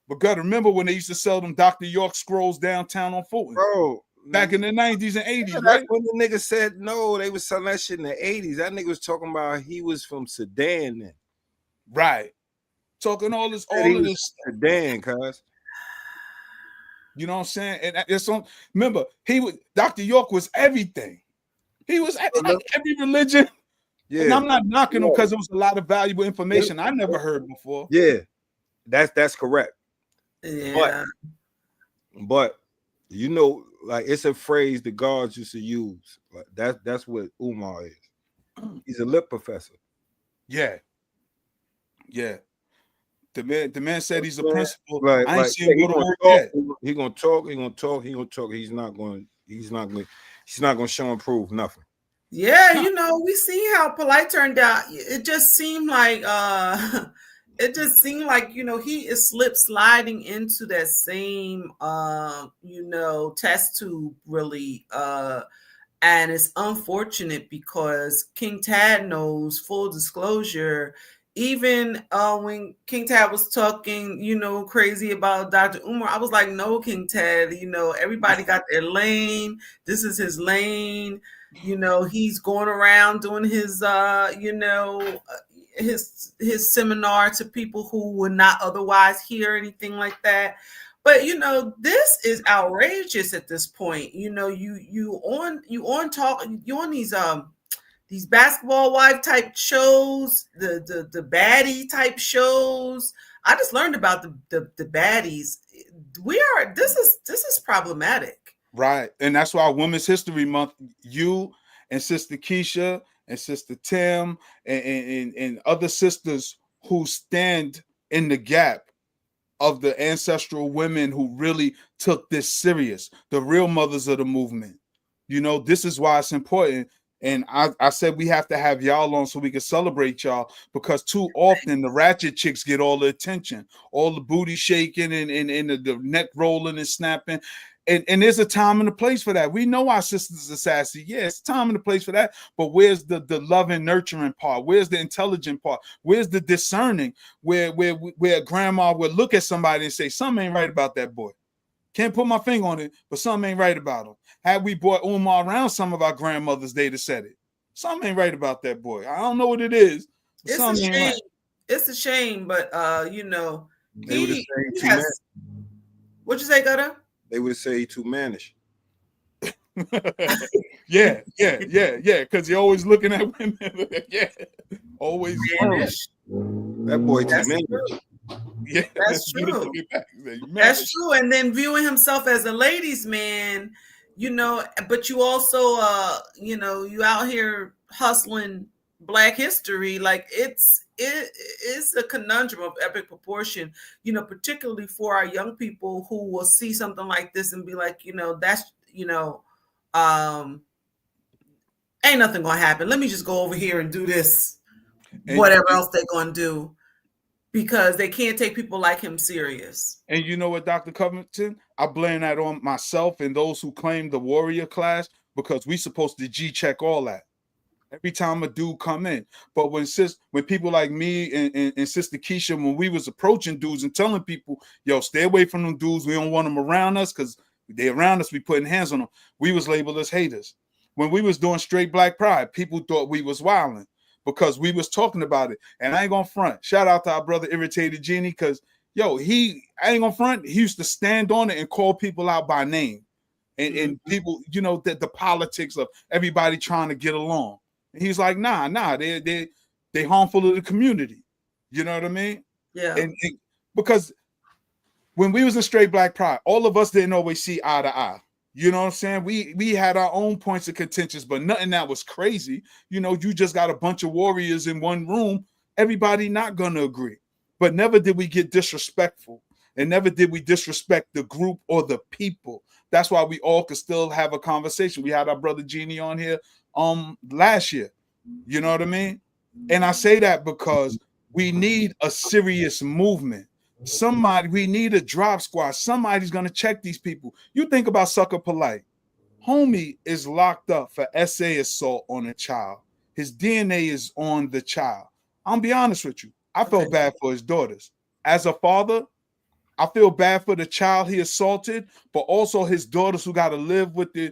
But gotta remember when they used to sell them Dr. York scrolls downtown on Fulton, bro. Back in the 90s and 80s, yeah, right? When the nigga said no, they was selling that shit in the 80s. That nigga was talking about he was from Sudan then. Right. Talking all of this Sudan, cuz. You know what I'm saying? And it's on. Remember, Dr. York was everything. He was every religion. Yeah. And I'm not knocking him because it was a lot of valuable information I never heard before. Yeah, that's correct. Yeah. But you know, like, it's a phrase the guards used to use. Like, that's what Umar is. He's a lip professor. Yeah. The man said he's a principal. Right, I ain't seen him go to work yet. He gonna talk. He's not gonna show and prove nothing. Yeah, you know, we see how Polite turned out. It just seemed like it just seemed like, he is sliding into that same, test tube really. And it's unfortunate because King Tad knows, full disclosure, even when King Tad was talking, crazy about Dr. Umar, I was like, no, King Tad, everybody got their lane. This is his lane. He's going around doing his, his seminar to people who would not otherwise hear anything like that. But this is outrageous at this point. You on these basketball wife type shows, the baddie type shows. I just learned about the baddies. This is problematic. Right. And that's why Women's History Month, you and Sister Keisha and Sister Tim and other sisters who stand in the gap of the ancestral women who really took this serious, the real mothers of the movement. This is why it's important. And I said we have to have y'all on so we can celebrate y'all, because too often the ratchet chicks get all the attention, all the booty shaking and the neck rolling and snapping. And there's a time and a place for that. We know our sisters are sassy. Yeah, it's time and a place for that. But where's the love and nurturing part? Where's the intelligent part? Where's the discerning? Where grandma would look at somebody and say, something ain't right about that boy. Can't put my finger on it, but something ain't right about him. Had we brought Umar around some of our grandmothers, they'd have said it. Something ain't right about that boy. I don't know what it is. It's a shame. Right. It's a shame, but he has. What'd you say, Gutter? They would say he too mannish. yeah. Because you're always looking at women. Yeah, always mannish. That boy too mannish. Yeah, that's true. That's true. And then viewing himself as a ladies' man, but you also, you out here hustling Black history. Like it's a conundrum of epic proportion, particularly for our young people who will see something like this and be like, that's, ain't nothing gonna happen. Let me just go over here and do this, whatever else they're gonna do, because they can't take people like him serious. And you know what, Dr. Covingtn? I blame that on myself and those who claim the warrior class, because we supposed to G-check all that every time a dude come in. But when people like me and Sister Keisha, when we was approaching dudes and telling people, yo, stay away from them dudes, we don't want them around us because they around us, we putting hands on them, we was labeled as haters. When we was doing straight Black pride, people thought we was wilding because we was talking about it. And I ain't gonna front. Shout out to our brother Irritated Genie, because I ain't gonna front. He used to stand on it and call people out by name. And people, the politics of everybody trying to get along. And he's like, nah, they harmful to the community. You know what I mean? Yeah. And because when we was in straight Black pride, all of us didn't always see eye to eye. You know what I'm saying? We had our own points of contention, but nothing that was crazy. You just got a bunch of warriors in one room. Everybody not gonna agree. But never did we get disrespectful, and never did we disrespect the group or the people. That's why we all could still have a conversation. We had our brother Genie on here last year. You know what I mean? And I say that because we need a serious movement. We need a drop squad. Somebody's going to check these people. You think about Sucker Polite. Homie is locked up for SA assault on a child. His DNA is on the child. I'll be honest with you. I felt bad for his daughters. As a father, I feel bad for the child he assaulted, but also his daughters who got to live with the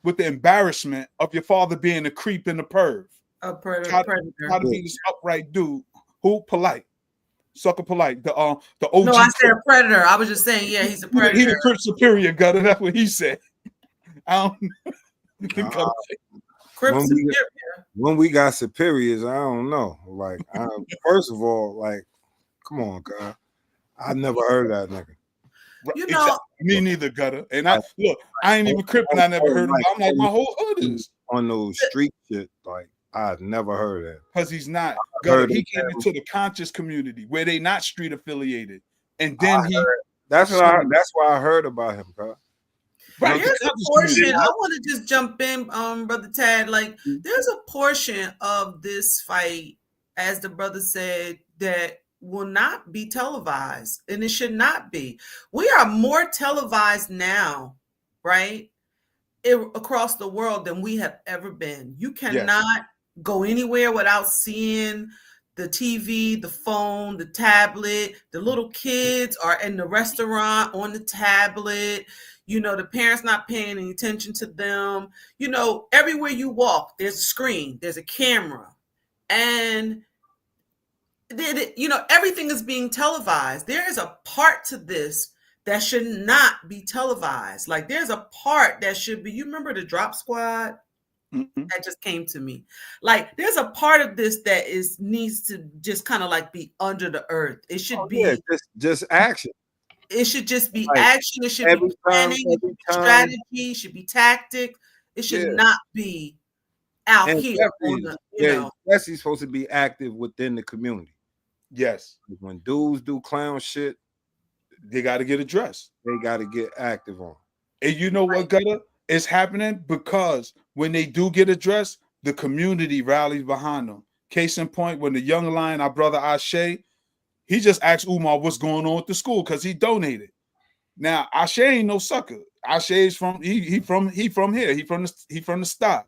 embarrassment of your father being a creep and a perv. A predator. Try to be this upright dude who polite. Sucker Polite, the OG. No, I said a predator. I was just saying, yeah, he's a predator. He's a Crip Superior, Gutter. That's what he said. When we got superiors, I don't know. Like, first of all, like, come on, God, I never heard that nigga. Me neither, Gutter. And I ain't even Crip, and I never heard him. I'm like, my whole hood is on those street shit. Like, I've never heard that. Because he's not. Gutter, he came into the conscious community where they not street affiliated, and then that's why I heard about him, bro. Right. There's a portion. I want to just jump in, Brother Tad. Like, there's a portion of this fight as the brother said, that will not be televised, and it should not be. We are more televised now, right, across the world than we have ever been. You cannot go anywhere without seeing the TV, the phone, the tablet. The little kids are in the restaurant on the tablet. The parents not paying any attention to them. Everywhere you walk, there's a screen, there's a camera, and everything is being televised. There is a part to this that should not be televised. Like, there's a part that should be. You remember the Drop Squad? Mm-hmm. That just came to me. Like, there's a part of this that needs to just kind of like be under the earth. It should be just action. It should just be Like, action. It should be planning. It should be strategy. It should be tactic. It should not be out here. Especially supposed to be active within the community. Yes. When dudes do clown shit, they got to get addressed. They got to get active on. And you know what, Gutter? It's happening because when they do get addressed, the community rallies behind them. Case in point, when the young lion, our brother Ashe, he just asked Umar what's going on with the school because he donated. Now, Ashe ain't no sucker. Ashe is from he from here. He from the stop.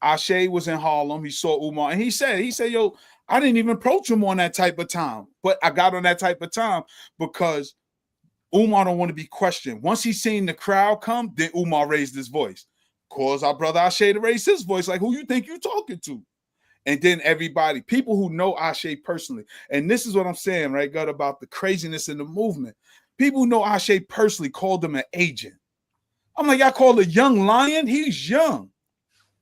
Ashe was in Harlem. He saw Umar and he said, yo, I didn't even approach him on that type of time, but I got on that type of time because Umar don't want to be questioned. Once he seen the crowd come, then Umar raised his voice. Caused our brother Ashe to raise his voice, like, who you think you talking to? And then everybody, people who know Ashe personally, and this is what I'm saying, right, God, about the craziness in the movement. People who know Ashe personally called him an agent. I'm like, y'all call a young lion? He's young.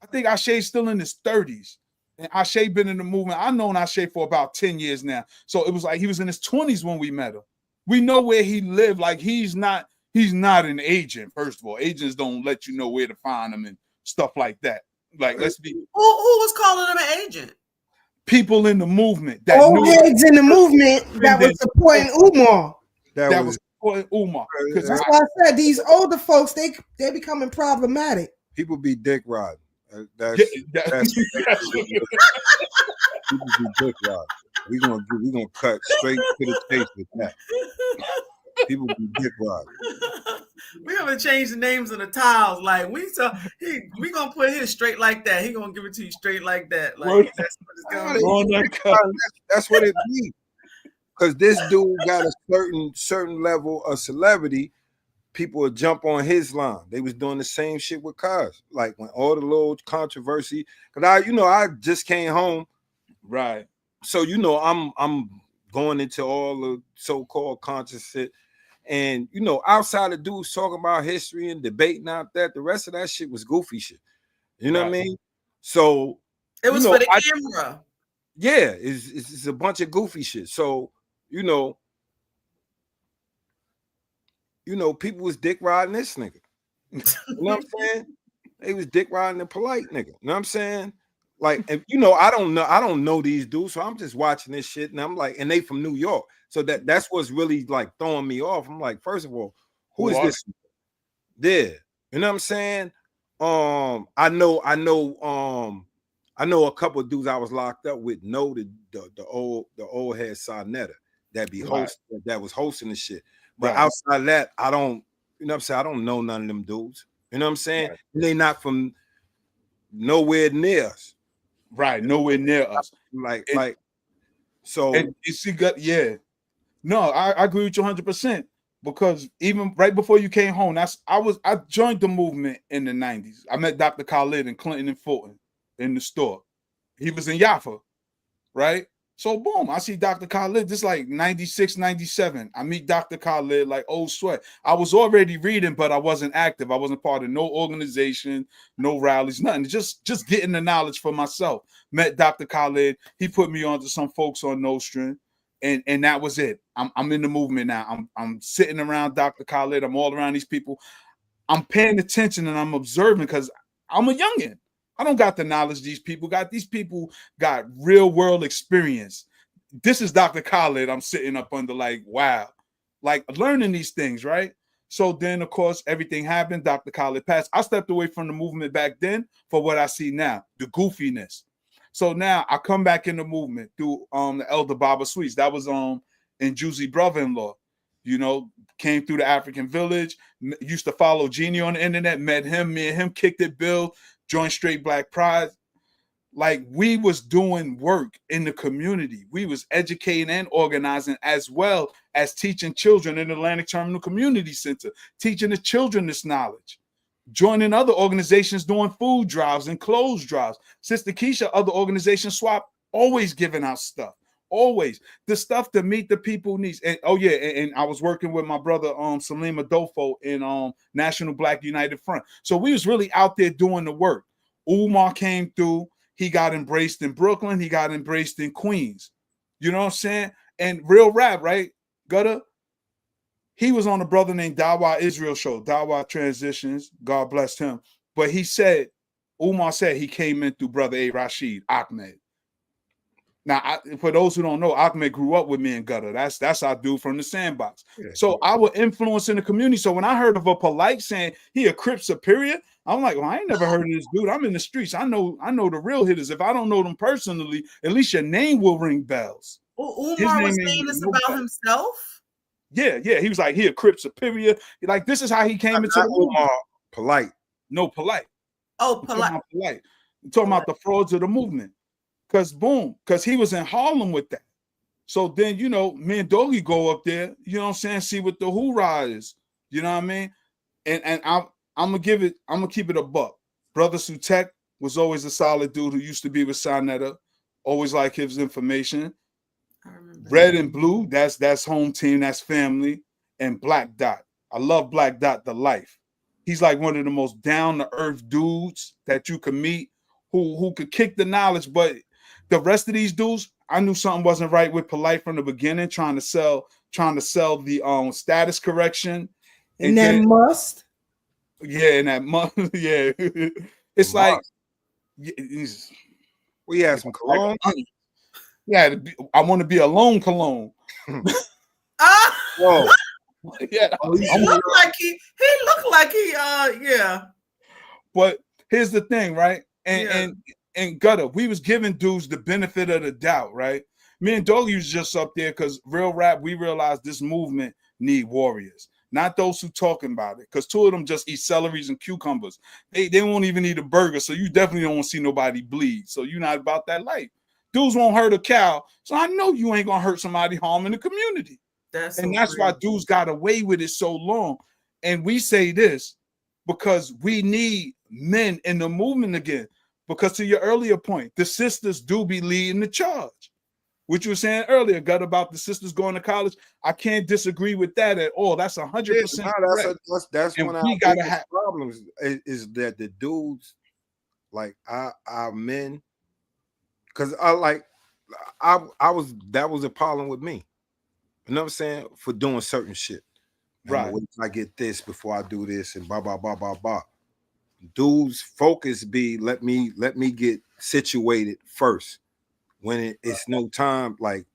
I think Ashe's still in his 30s. And Ashe been in the movement. I've known Ashe for about 10 years now. So it was like he was in his 20s when we met him. We know where he lived. Like, he's not an agent, first of all. Agents don't let you know where to find him and stuff like that. Like, let's be. Who was calling him an agent? People in the movement. That old heads in the movement that was supporting Umar. That was supporting Umar. That's why I said these older folks, they becoming problematic. People be dick riding. That's people be dick riding. We gonna cut straight to the chase with that. People be dick riding. We gonna change the names of the tiles. Like, we gonna put his straight like that. He gonna give it to you straight like that. Like, that's what it's gonna be. That's what it be. Because this dude got a certain level of celebrity. People would jump on his line. They was doing the same shit with cars. Like, when all the little controversy. Because I just came home. Right. So I'm going into all the so-called conscious shit. And outside of dudes talking about history and debating out that, the rest of that shit was goofy shit. You know what I mean? So it was for the camera. Yeah, it's a bunch of goofy shit. So people was dick riding this nigga. You know what I'm saying? They was dick riding the polite nigga. You know what I'm saying? Like, and I don't know these dudes, so I'm just watching this shit, and I'm like, and they from New York, so that's what's really like throwing me off. I'm like, first of all, who is this? Yeah, you know what I'm saying? I know a couple of dudes I was locked up with. Know the old head Sarnetta that was hosting the shit. But outside of that, I don't, what I'm saying? I don't know none of them dudes. You know what I'm saying? Right. They not from nowhere near us. Right, nowhere near us. So and you see, no, I agree with you 100%. Because even right before you came home, I joined the movement in the 90s. I met Dr. Khalid in Clinton and Fulton in the store. He was in Yaffa, right? So boom, I see Dr. Khalid. This like 96, 97. I meet Dr. Khalid like old sweat. I was already reading, but I wasn't active. I wasn't part of no organization, no rallies, nothing. Just getting the knowledge for myself. Met Dr. Khalid. He put me on to some folks on Nostrum. And that was it. I'm in the movement now. I'm sitting around Dr. Khalid. I'm all around these people. I'm paying attention and I'm observing because I'm a youngin'. I don't got the knowledge these people got. These people got real world experience. This is Dr. Khalid. I'm sitting up under like, wow, like learning these things, right? So then, of course, everything happened. Dr. Khalid passed. I stepped away from the movement back then for what I see now, the goofiness. So now I come back in the movement through the Elder Baba Sweets. That was in Juicy brother-in-law. You know, came through the African village, used to follow Genie on the internet, met him, me and him kicked it, Bill, joined Straight Black Pride. Like, we was doing work in the community. We was educating and organizing, as well as teaching children in the Atlantic Terminal Community Center, teaching the children this knowledge, joining other organizations doing food drives and clothes drives. Sister Keisha, other organizations, SWAP, always giving out stuff. Always the stuff to meet the people needs. And and I was working with my brother Salim Adolfo in National Black United Front. So we was really out there doing the work. Umar came through. He got embraced in Brooklyn. He got embraced in Queens. You know what I'm saying? And real rap, right? Gutter. He was on a brother named Dawa Israel show. Dawa Transitions. God bless him. But he said, Umar said he came in through brother A. Rashid Ahmed. Now, for those who don't know, Ahmed grew up with me in Gutter. That's our dude from the Sandbox. Yeah. So our influence in the community. So when I heard of a Polite saying he a Crip superior, I'm like, well, I ain't never heard of this dude. I'm in the streets. I know the real hitters. If I don't know them personally, at least your name will ring bells. Well, Umar was saying this about himself. Yeah. He was like, he a Crip superior. Like, this is how he came into the movement. Polite. No, Polite. Oh, Polite. I'm talking about the frauds of the movement. Because he was in Harlem with that. So then, you know, me and Doggy go up there, you know what I'm saying, see what the hoorah is. You know what I mean? And I'm gonna keep it a buck. Brother Sutek was always a solid dude who used to be with Sinetta, always like his information. Red and Blue, that's home team, that's family. And Black Dot. I love Black Dot the life. He's like one of the most down-to-earth dudes that you can meet who could kick the knowledge, but the rest of these dudes, I knew something wasn't right with Polite from the beginning, trying to sell the status correction. And that must. Yeah, and that must. Yeah. It's like we had some cologne. Yeah, I want to be alone cologne. Whoa. Yeah. He looked like he yeah. But here's the thing, right? And Gutter, we was giving dudes the benefit of the doubt, right? Me and Doggy was just up there because real rap, we realized this movement need warriors, not those who talking about it. Because two of them just eat celeries and cucumbers. They won't even eat a burger, so you definitely don't want to see nobody bleed. So you're not about that life. Dudes won't hurt a cow, so I know you ain't gonna hurt somebody harming the community. That's why dudes got away with it so long. And we say this because we need men in the movement again. Because to your earlier point, the sisters do be leading the charge. What you were saying earlier, Gut, about the sisters going to college, I can't disagree with that at all. That's 100%. That's one of our biggest problems is that the dudes, like our men, because that was a problem with me. You know what I'm saying? For doing certain shit. Right. Wait till I get this before I do this and blah, blah, blah, blah, blah. Dudes focus be let me get situated first when it's no time, like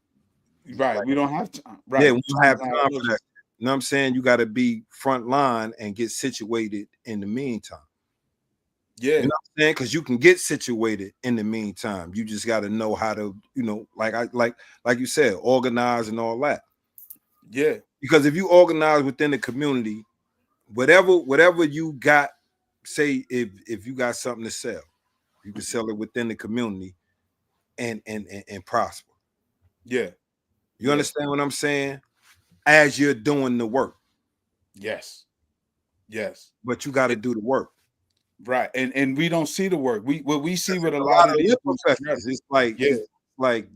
we don't have time. Right. Yeah, we don't have time for that. You know what I'm saying? You got to be front line and get situated in the meantime. Yeah, you know what I'm saying? Because you can get situated in the meantime. You just got to know how to, you know, like you said, organize and all that. Yeah, because if you organize within the community, whatever you got. Say if you got something to sell, you can sell it within the community and prosper. Yeah. You understand what I'm saying? As you're doing the work. Yes. But you got to do the work. Right. And we don't see the work. What we see with a lot of these professors, it's like like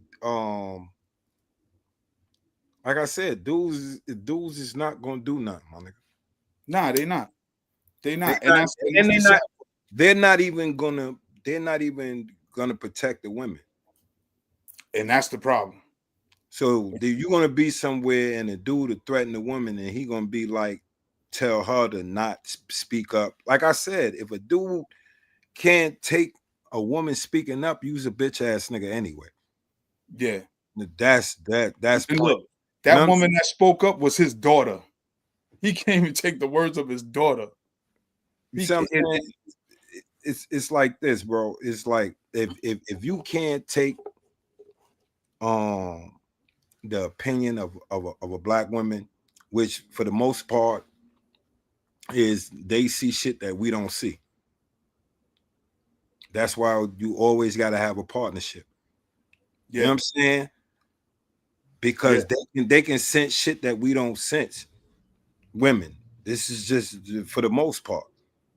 I said, dudes is not gonna do nothing, my nigga. Nah, they not. They're not even gonna protect the women, and that's the problem. So you're gonna be somewhere and a dude to threaten the woman, and he gonna be like, tell her to not speak up. Like I said, if a dude can't take a woman speaking up, use a bitch ass nigga anyway. Yeah, that's and look, that woman that spoke up was his daughter. He can't even take the words of his daughter. it's like this, bro. It's like if you can't take the opinion of a black woman, which for the most part is they see shit that we don't see. That's why you always got to have a partnership. You know what I'm saying? Because they can sense shit that we don't sense. Women, this is just for the most part,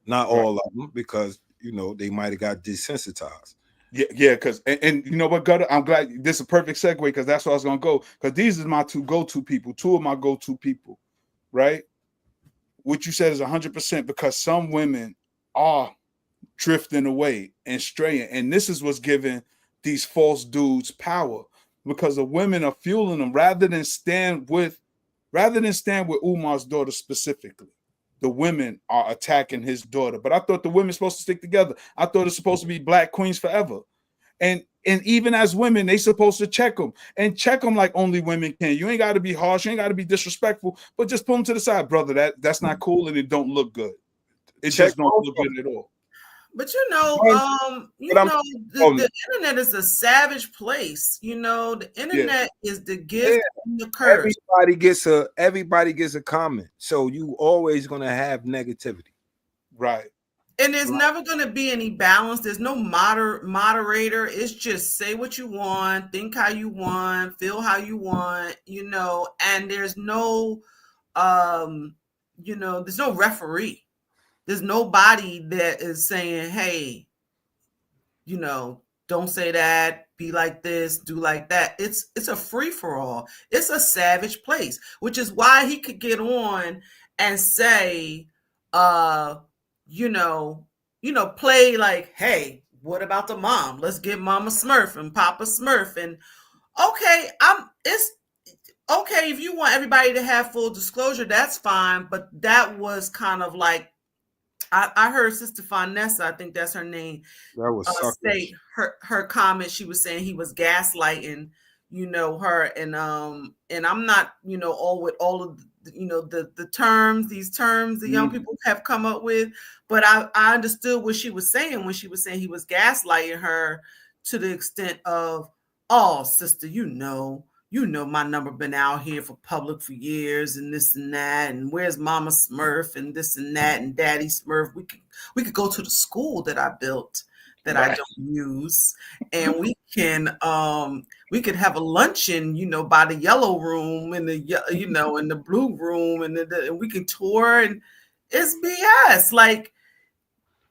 not all of them, because you know they might have got desensitized. Yeah, because and you know what, Gutter, I'm glad this is a perfect segue because that's where I was gonna go. Because these are my two go-to people, two of my go-to people, right? What you said is 100% because some women are drifting away and straying, and this is what's giving these false dudes power because the women are fueling them rather than stand with Umar's daughter specifically. The women are attacking his daughter, but I thought the women supposed to stick together. I thought it's supposed to be black queens forever, and even as women, they supposed to check them like only women can. You ain't got to be harsh, you ain't got to be disrespectful, but just pull them to the side, brother. That's not cool, and it don't look good. It just don't look good at all. But you know, the internet is a savage place. You know, the internet is the gift and the curse. Everybody gets a comment, so you always gonna have negativity, right? And there's never gonna be any balance. There's no moderator. It's just say what you want, think how you want, feel how you want. You know, and there's no, there's no referee. There's nobody that is saying, hey, you know, don't say that, be like this, do like that. It's a free-for-all. It's a savage place, which is why he could get on and say, play like, hey, what about the mom? Let's get Mama Smurf and Papa Smurf. And it's okay if you want everybody to have full disclosure, that's fine. But that was kind of like, I heard Sister Vanessa, I think that's her name, that was state her comment. She was saying he was gaslighting, her, and I'm not, all with all of the terms, these terms the young people have come up with, but I understood what she was saying when she was saying he was gaslighting her to the extent of, oh, sister, my number been out here for public for years and this and that, and where's Mama Smurf and this and that and Daddy Smurf. We could go to the school that I built that I don't use, and we could have a luncheon, by the yellow room and the in the blue room, and we can tour, and it's BS. Like,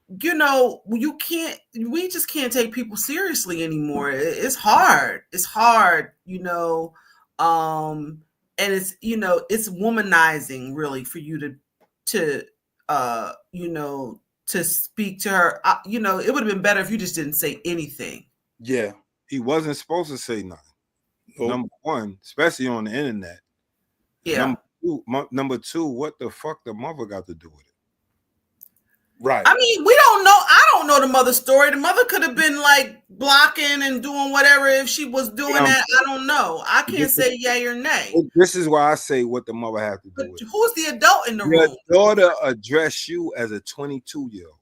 we just can't take people seriously anymore. It's hard. It's hard, and it's, it's womanizing really for you to speak to her. It would have been better if you just didn't say anything. Yeah. He wasn't supposed to say nothing. Nope. Number one, especially on the internet. Yeah. Number two, what the fuck the mother got to do with it? Right. I mean, we don't know. I don't know the mother's story. The mother could have been like blocking and doing whatever if she was doing that. I don't know. I can't say yay or nay. This is why I say what the mother has to do with it. Who's the adult in the room? Your daughter addressed you as a 22-year-old.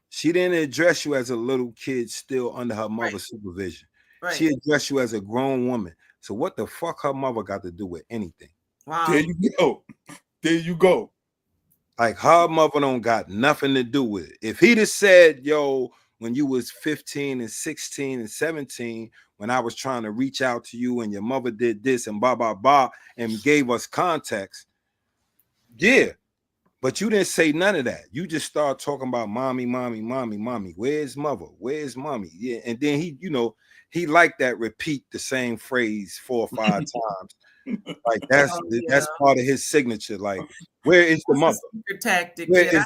She didn't address you as a little kid still under her mother's supervision. Right. She addressed you as a grown woman. So what the fuck her mother got to do with anything? Wow. There you go. There you go. Like, her mother don't got nothing to do with it. If he'd have said, yo, when you was 15 and 16 and 17, when I was trying to reach out to you and your mother did this and blah, blah, blah, and gave us context, yeah. But you didn't say none of that. You just started talking about mommy, mommy, mommy, mommy. Where's mother? Where's mommy? Yeah. And then he liked that repeat the same phrase 4 or 5 times. Like that's part of his signature. Like, where is the mother? Tactic. Where is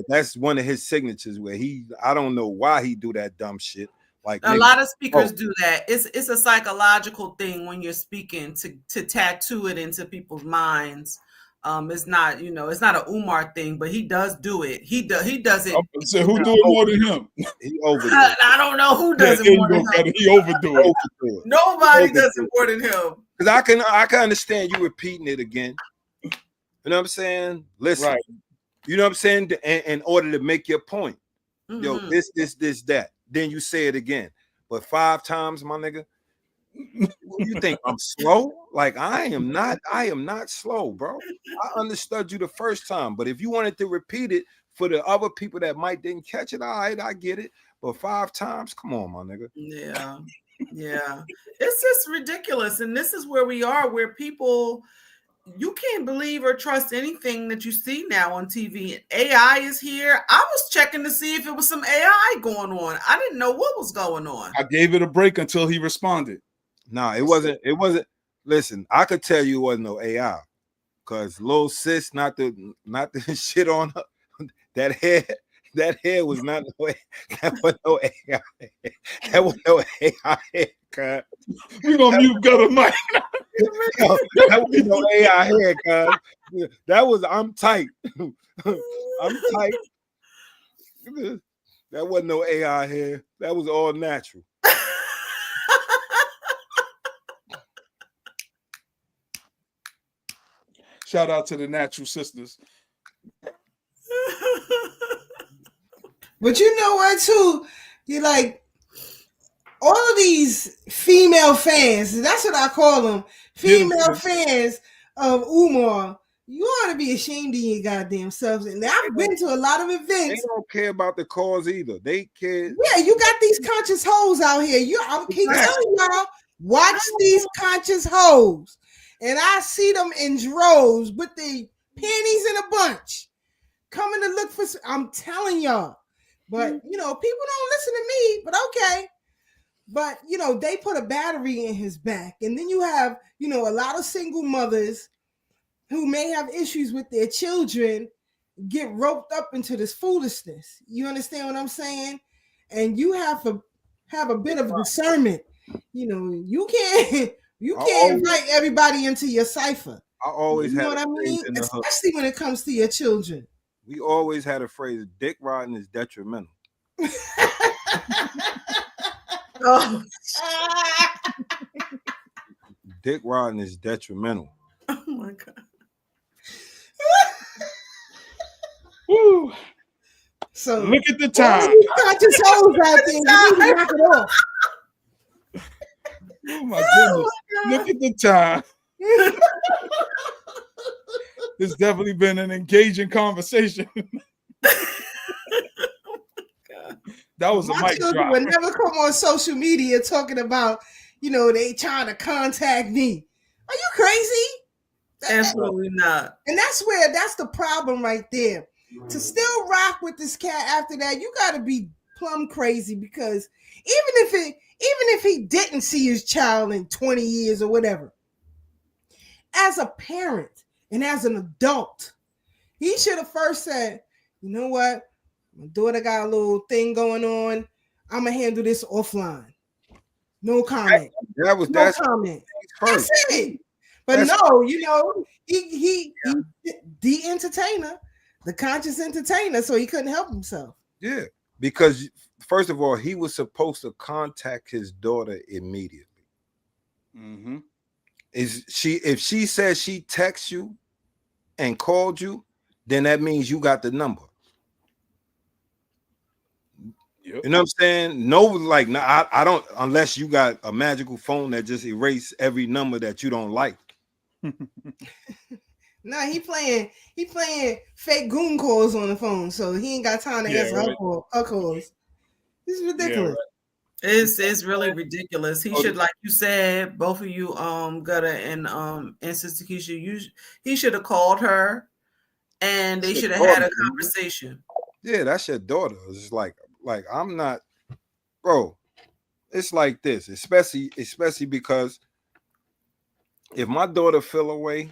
that's one of his signatures where I don't know why he do that dumb shit. Like, a lot of speakers do that. It's a psychological thing when you're speaking to tattoo it into people's minds. It's not, it's not an Umar thing, but he does do it. He does it. So who do it more than him? He overdo it. I don't know who does it more than him. He overdo it. Nobody does it more than him. Because I can understand you repeating it again. You know what I'm saying? Listen, right. You know what I'm saying? In order to make your point. Yo, this, that. Then you say it again. But 5 times, my nigga. You think I'm slow? Like I am not slow, bro. I understood you the first time, but if you wanted to repeat it for the other people that might didn't catch it, all right, I get it. But 5 times, come on, my nigga. Yeah. It's just ridiculous. And this is where we are, where people, you can't believe or trust anything that you see now on TV. AI is here. I was checking to see if it was some AI going on. I didn't know what was going on. I gave it a break until he responded. No, it wasn't. Listen, I could tell you it wasn't no AI, because little sis, not the shit on her. That hair was not no. That was no AI. That was no AI hair, We gonna mute Gutter Mike. That was no AI hair, cuz. That was I'm tight. I'm tight. That wasn't no AI hair. That was all natural. Shout out to the Natural Sisters. But you know what, too? You're like, all of these female fans, that's what I call them, female fans of Umar, you ought to be ashamed of your goddamn selves. And I've been to a lot of events. They don't care about the cause either. They care. Yeah, you got these conscious hoes out here. I keep telling y'all, watch these conscious hoes. And I see them in droves with the panties in a bunch coming to look for. I'm telling y'all. But, people don't listen to me, but okay. But, they put a battery in his back. And then you have, a lot of single mothers who may have issues with their children get roped up into this foolishness. You understand what I'm saying? And you have to have a bit of discernment. You can't invite everybody into your cipher. I always know had what I mean? Especially when it comes to your children. We always had a phrase, dick riding is detrimental. Oh. Dick riding is detrimental. Oh my God. Woo. So look at the time. Conscious hoes out there. You need to knock it off. Oh my goodness. Look at the time. It's definitely been an engaging conversation. That was My a mic children drop. would never come on social media talking about, they trying to contact me. Are you crazy? Absolutely not. And that's the problem right there. To still rock with this cat after that, you got to be plumb crazy, because even if he didn't see his child in 20 years or whatever, as a parent and as an adult, he should have first said, you know what? My daughter got a little thing going on. I'm going to handle this offline. No comment. No comment. That's it. But he the entertainer, the conscious entertainer, so he couldn't help himself. Yeah, because first of all, he was supposed to contact his daughter immediately. Mm-hmm. If she says she texts you and called you, then that means you got the number. Yep. You know what I'm saying? No, like, no, I don't, unless you got a magical phone that just erase every number that you don't like. No, he playing fake goon calls on the phone, so he ain't got time to answer her calls. This is ridiculous. Yeah, right. It's really ridiculous. He should, like you said, both of you, Gutter and Sister Keisha, he should have called her, and they should have had a conversation. Yeah, that's your daughter. It's like I'm not, bro. It's like this, especially because if my daughter feel away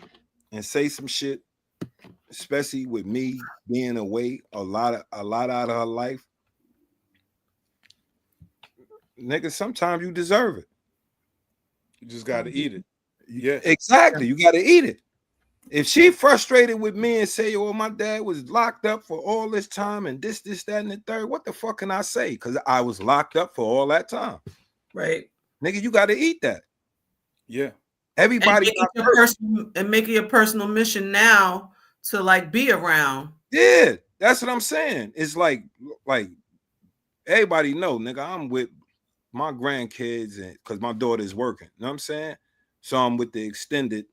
and say some shit, especially with me being away a lot out of her life, nigga, sometimes you deserve it. You just got to eat it. Yeah, exactly. You got to eat it. If she frustrated with me and say, "Oh, my dad was locked up for all this time and this, that, and the third," what the fuck can I say? Because I was locked up for all that time. Right. Nigga, you got to eat that. Yeah. Everybody and make it a personal mission now to like be around. Yeah, that's what I'm saying. It's like everybody know, nigga, I'm with my grandkids and because my daughter is working. You know what I'm saying? So I'm with the extended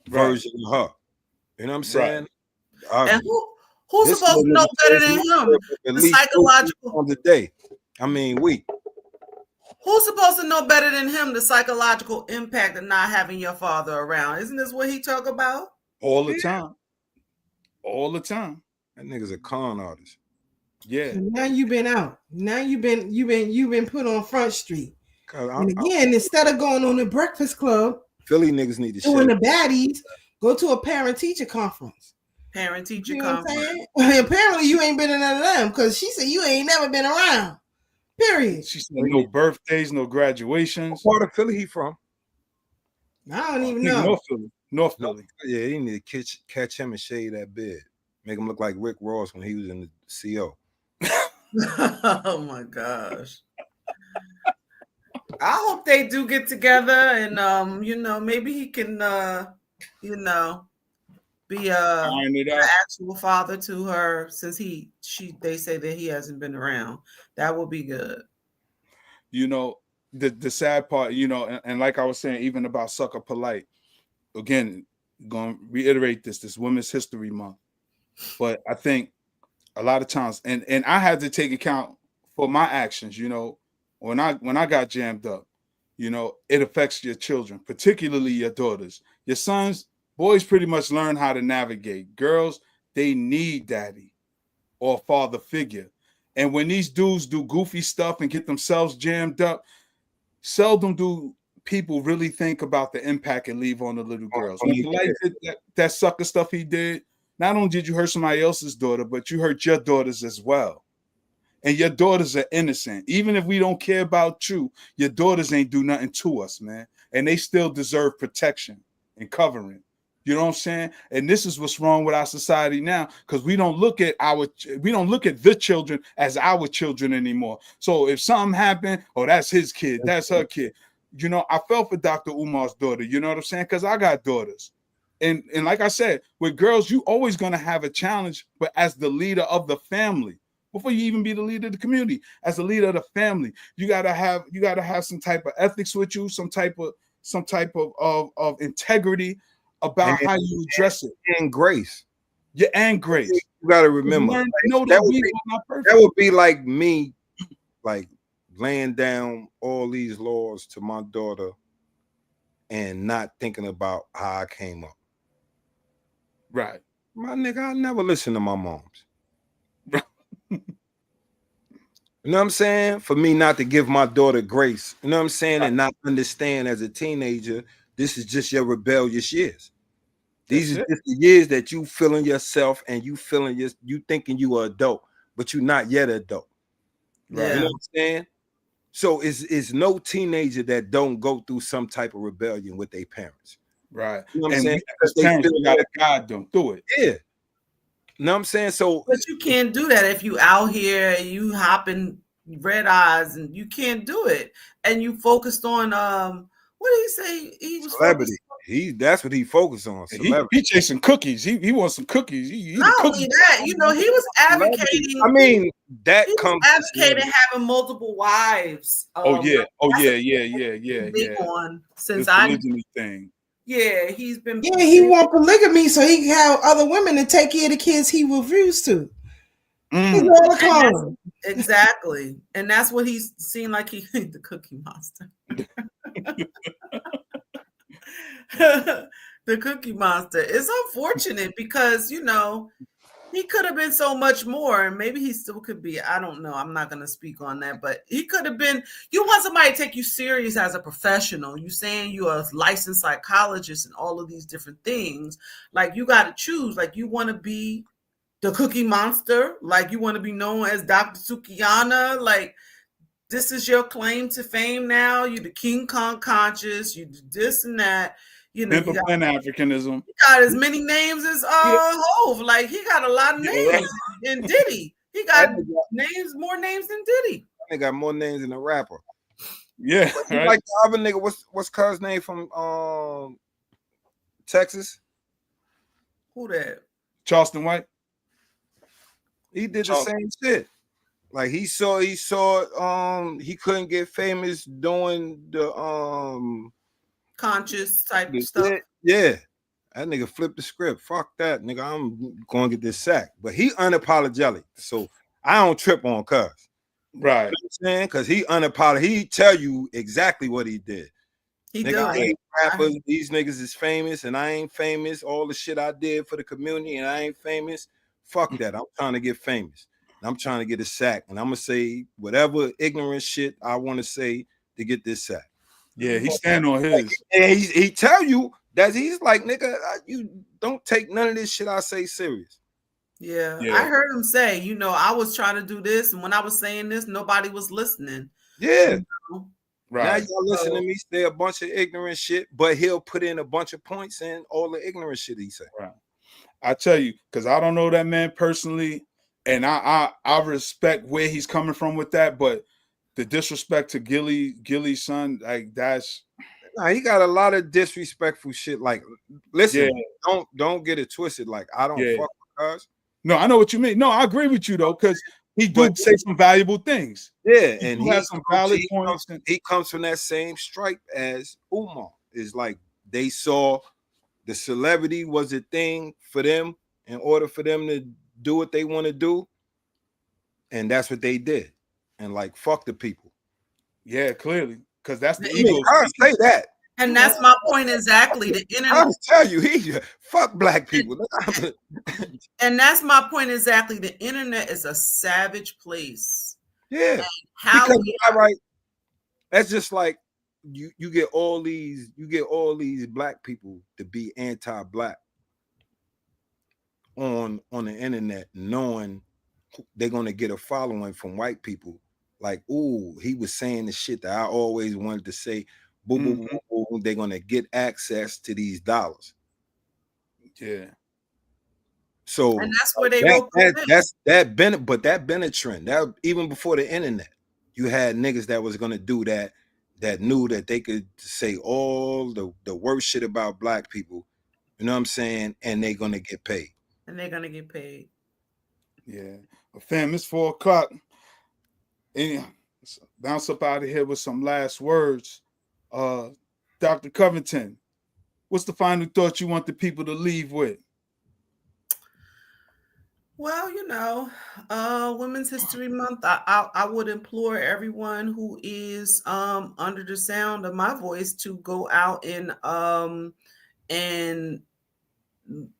version of her. You know what I'm saying? And who's supposed to know better than him? At The least psychological on the day. I mean, Who's supposed to know better than him the psychological impact of not having your father around? Isn't this what he talk about? All the time. All the time. That nigga's a con artist. Yeah. So now you've been out. Now you've been put on Front Street. And again, instead of going on the Breakfast Club, Philly niggas need to doing the baddies, go to a parent-teacher conference. Parent-teacher conference. Apparently you ain't been in none of them because she said you ain't never been around. Period. She said no birthdays, no graduations. What part of Philly he from? I don't even know. North Philly. Yeah, he need to catch him and shave that beard. Make him look like Rick Ross when he was in the CO. Oh my gosh. I hope they do get together and maybe he can be an actual father to her since they say that he hasn't been around. That would be good. You know, the sad part, and like I was saying, even about Sucker Polite, again, gonna reiterate this Women's History Month. But I think a lot of times, and I had to take account for my actions, when I got jammed up, it affects your children, particularly your daughters. Your sons, boys pretty much learn how to navigate. Girls, they need daddy or father figure. And when these dudes do goofy stuff and get themselves jammed up, seldom do people really think about the impact it leave on the little girls. When Polite did that sucker stuff he did, not only did you hurt somebody else's daughter, but you hurt your daughters as well. And your daughters are innocent. Even if we don't care about you, your daughters ain't do nothing to us, man. And they still deserve protection and covering. You know what I'm saying? And this is what's wrong with our society now, because we don't look at the children as our children anymore. So if something happened, that's his kid, that's her kid. I felt for Dr. Umar's daughter, you know what I'm saying? Because I got daughters. And like I said, with girls, you always gonna have a challenge, but as the leader of the family, before you even be the leader of the community, as the leader of the family, you gotta have some type of ethics with you, some type of integrity about how you address it. And grace. Yeah, and grace. You gotta remember that would be like me, like laying down all these laws to my daughter and not thinking about how I came up. Right. My nigga, I never listened to my moms. You know what I'm saying? For me not to give my daughter grace, you know what I'm saying? And not understand as a teenager, this is just your rebellious years. These are just the years that you feeling yourself and you thinking you are adult, but you're not yet adult. Right. You know what I'm saying? So it's no teenager that don't go through some type of rebellion with their parents. Right. You know what I'm saying? As parents, we gotta guide them through it. Yeah. You know what I'm saying? So, but you can't do that if you out here and you hopping red eyes and you can't do it. And you focused on what did he say? He was celebrity. That's what he focused on. He chasing cookies. He wants some cookies. Not only that, he was advocating. I mean, that comes advocating having multiple wives. Yeah. Big on since this polygamy thing. Yeah, he's been. Yeah, he want polygamy so he can have other women to take care of the kids he refused to. Exactly, and that's what he's seen like the Cookie Monster. The Cookie Monster. It's unfortunate because he could have been so much more, and maybe he still could be. I don't know. I'm not going to speak on that, but he could have been. You want somebody to take you serious as a professional. You saying you're a licensed psychologist and all of these different things. Like you got to choose. Like you want to be the Cookie Monster. Like you want to be known as Dr. Sukiyana. Like this is your claim to fame now. You the King Kong conscious. You do this and that. You got Pan-Africanism. He got as many names as Hove. Like he got a lot of names. And Diddy, he got more names than Diddy. They got more names than a rapper. Yeah, right? Like the other nigga. What's cuz name from Texas? Who that? Charleston White. He did the same shit. Like he saw he couldn't get famous doing the conscious type stuff. Yeah. That nigga flipped the script. Fuck that, nigga. I'm going to get this sack. But he unapologetic. So I don't trip on cuz. Right. You know what I'm saying? Because he unapologetic. He tell you exactly what he did. He nigga, do. rappers, these niggas is famous and I ain't famous. All the shit I did for the community and I ain't famous. Fuck that. I'm trying to get famous. I'm trying to get a sack. And I'm going to say whatever ignorant shit I want to say to get this sack. Yeah, he stand on his. And he tell you that he's like, nigga, you don't take none of this shit I say serious. Yeah, I heard him say, you know, I was trying to do this, and when I was saying this, nobody was listening. Yeah. You know? Right. Now y'all listen to me say a bunch of ignorant shit, but he'll put in a bunch of points in all the ignorant shit he said. Right. I tell you, because I don't know that man personally, and I respect where he's coming from with that, but the disrespect to Gilly's son, like that's nah, he got a lot of disrespectful shit. Like, listen, don't get it twisted. Like, I don't fuck with cuz. No, I know what you mean. No, I agree with you though, because he do say some valuable things. Yeah, he and he has some valid points. He comes from that same stripe as Umar. It's like they saw the celebrity was a thing for them in order for them to do what they want to do, and that's what they did. And like, fuck the people. Yeah, clearly, because that's the ego. I say that. And that's my point exactly. The internet. I'll tell you, he fuck black people. And that's my point exactly. The internet is a savage place. Yeah. Right. That's just like you get all these black people to be anti-black on the internet, knowing they're gonna get a following from white people. Like, ooh, he was saying the shit that I always wanted to say. Boom, boom, boom, boom. They're gonna get access to these dollars. Yeah. So and that's where they wrote that been a trend. That even before the internet, you had niggas that was gonna do that knew that they could say all the worst shit about black people. You know what I'm saying? And they're gonna get paid. Yeah. Well, fam, it's 4 o'clock. And bounce up out of here with some last words. Dr. Covingtn, what's the final thought you want the people to leave with? Well, you know, Women's History Month, I would implore everyone who is under the sound of my voice to go out and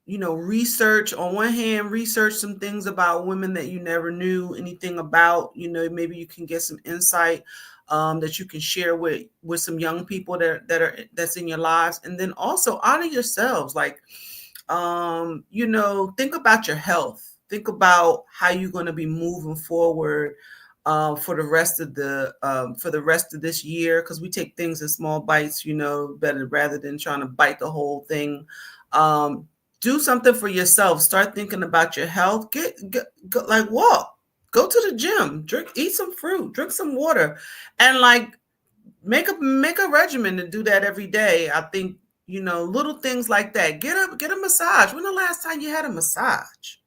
you know, research. On one hand, research some things about women that you never knew anything about. You know, maybe you can get some insight that you can share with some young people that's in your lives. And then also honor yourselves. Like, you know, think about your health. Think about how you're going to be moving forward for the rest of this year, because we take things in small bites, you know, rather than trying to bite the whole thing. Do something for yourself. Start thinking about your health. Go, like, walk. Go to the gym. Eat some fruit. Drink some water, and like make a regimen to do that every day. I think, you know, little things like that. Get a massage. When the last time you had a massage?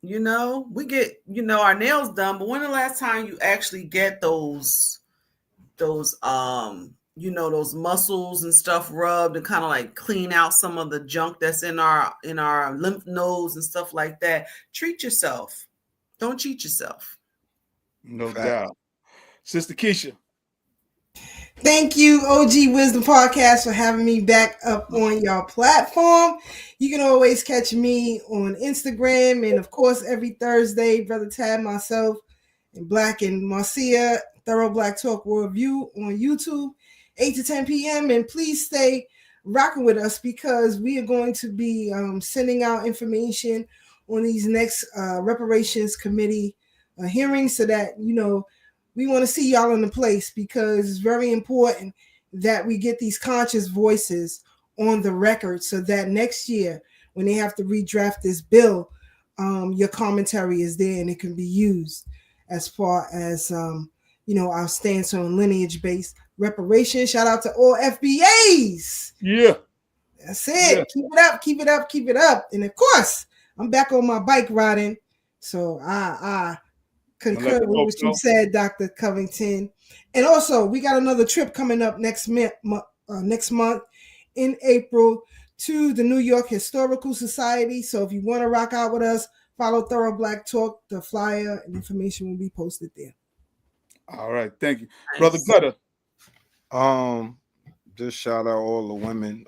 You know, we get, you know, our nails done, but when the last time you actually get those you know, those muscles and stuff rubbed and kind of like clean out some of the junk that's in our lymph nodes and stuff like that? Treat yourself. Don't cheat yourself. No doubt. Sister Keisha. Thank you, OG Wisdom Podcast, for having me back up on your platform. You can always catch me on Instagram, and of course, every Thursday, Brother Tab, myself, and Black and Marcia, Thorough Black Talk World View on YouTube, 8 to 10 p.m. And please stay rocking with us, because we are going to be sending out information on these next reparations committee hearings, so that, you know, we want to see y'all in the place, because it's very important that we get these conscious voices on the record, so that next year when they have to redraft this bill, your commentary is there and it can be used as far as, you know, our stance on lineage-based reparations. Shout out to all FBAs. Yeah. That's it. Yeah. Keep it up, keep it up, keep it up. And of course, I'm back on my bike riding. So I concur with what you said, Dr. Covington. And also, we got another trip coming up next month in April to the New York Historical Society. So if you want to rock out with us, follow Thorough Black Talk. The flyer and information will be posted there. All right, thank you, Nice. Brother Gutter. Just shout out all the women.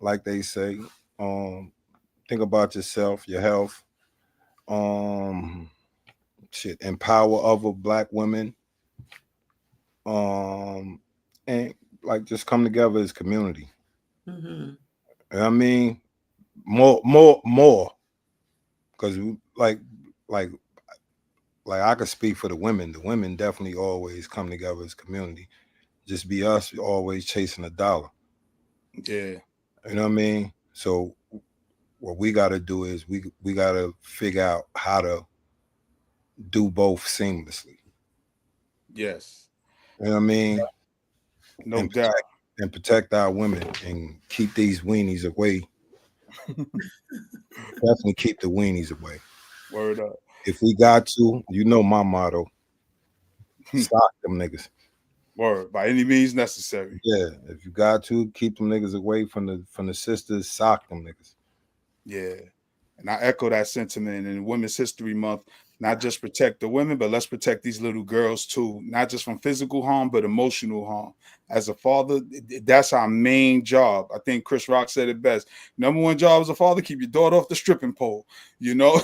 Like they say, think about yourself, your health. Empower other Black women. And like just come together as community. Mm-hmm. I mean, more. Because like I could speak for the women. The women definitely always come together as community. Just be us, always chasing a dollar. Yeah. You know what I mean? So what we got to do is we got to figure out how to do both seamlessly. Yes. You know what I mean? No doubt. And protect our women and keep these weenies away. Definitely keep the weenies away. Word up. If we got to, you know my motto. Sock them niggas. Word, by any means necessary. Yeah, if you got to, keep them niggas away from the sisters. Sock them niggas. Yeah, and I echo that sentiment in Women's History Month. Not just protect the women, but let's protect these little girls too. Not just from physical harm, but emotional harm. As a father, that's our main job. I think Chris Rock said it best. Number one job as a father: keep your daughter off the stripping pole. You know,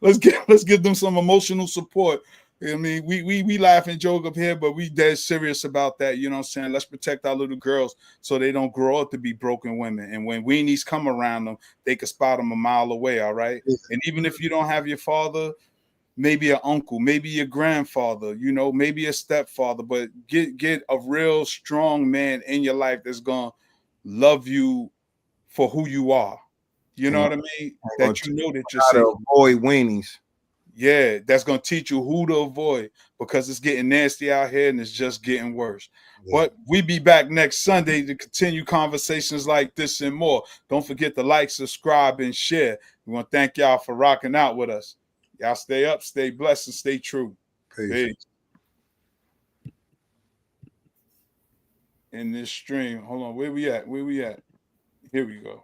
let's give them some emotional support. I mean, we laugh and joke up here, but we dead serious about that. You know what I'm saying? Let's protect our little girls so they don't grow up to be broken women. And when weenies come around them, they can spot them a mile away. All right. And even if you don't have your father, maybe an uncle, maybe your grandfather, you know, maybe a stepfather, but get a real strong man in your life that's gonna love you for who you are. You know what I mean? That you know that you're safe. Avoid weenies. Yeah, that's gonna teach you who to avoid because it's getting nasty out here and it's just getting worse. Yeah. But we be back next Sunday to continue conversations like this and more. Don't forget to like, subscribe, and share. We want to thank y'all for rocking out with us. Y'all stay up, stay blessed, and stay true. Peace. In this stream, hold on, where we at? Here we go.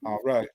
All right.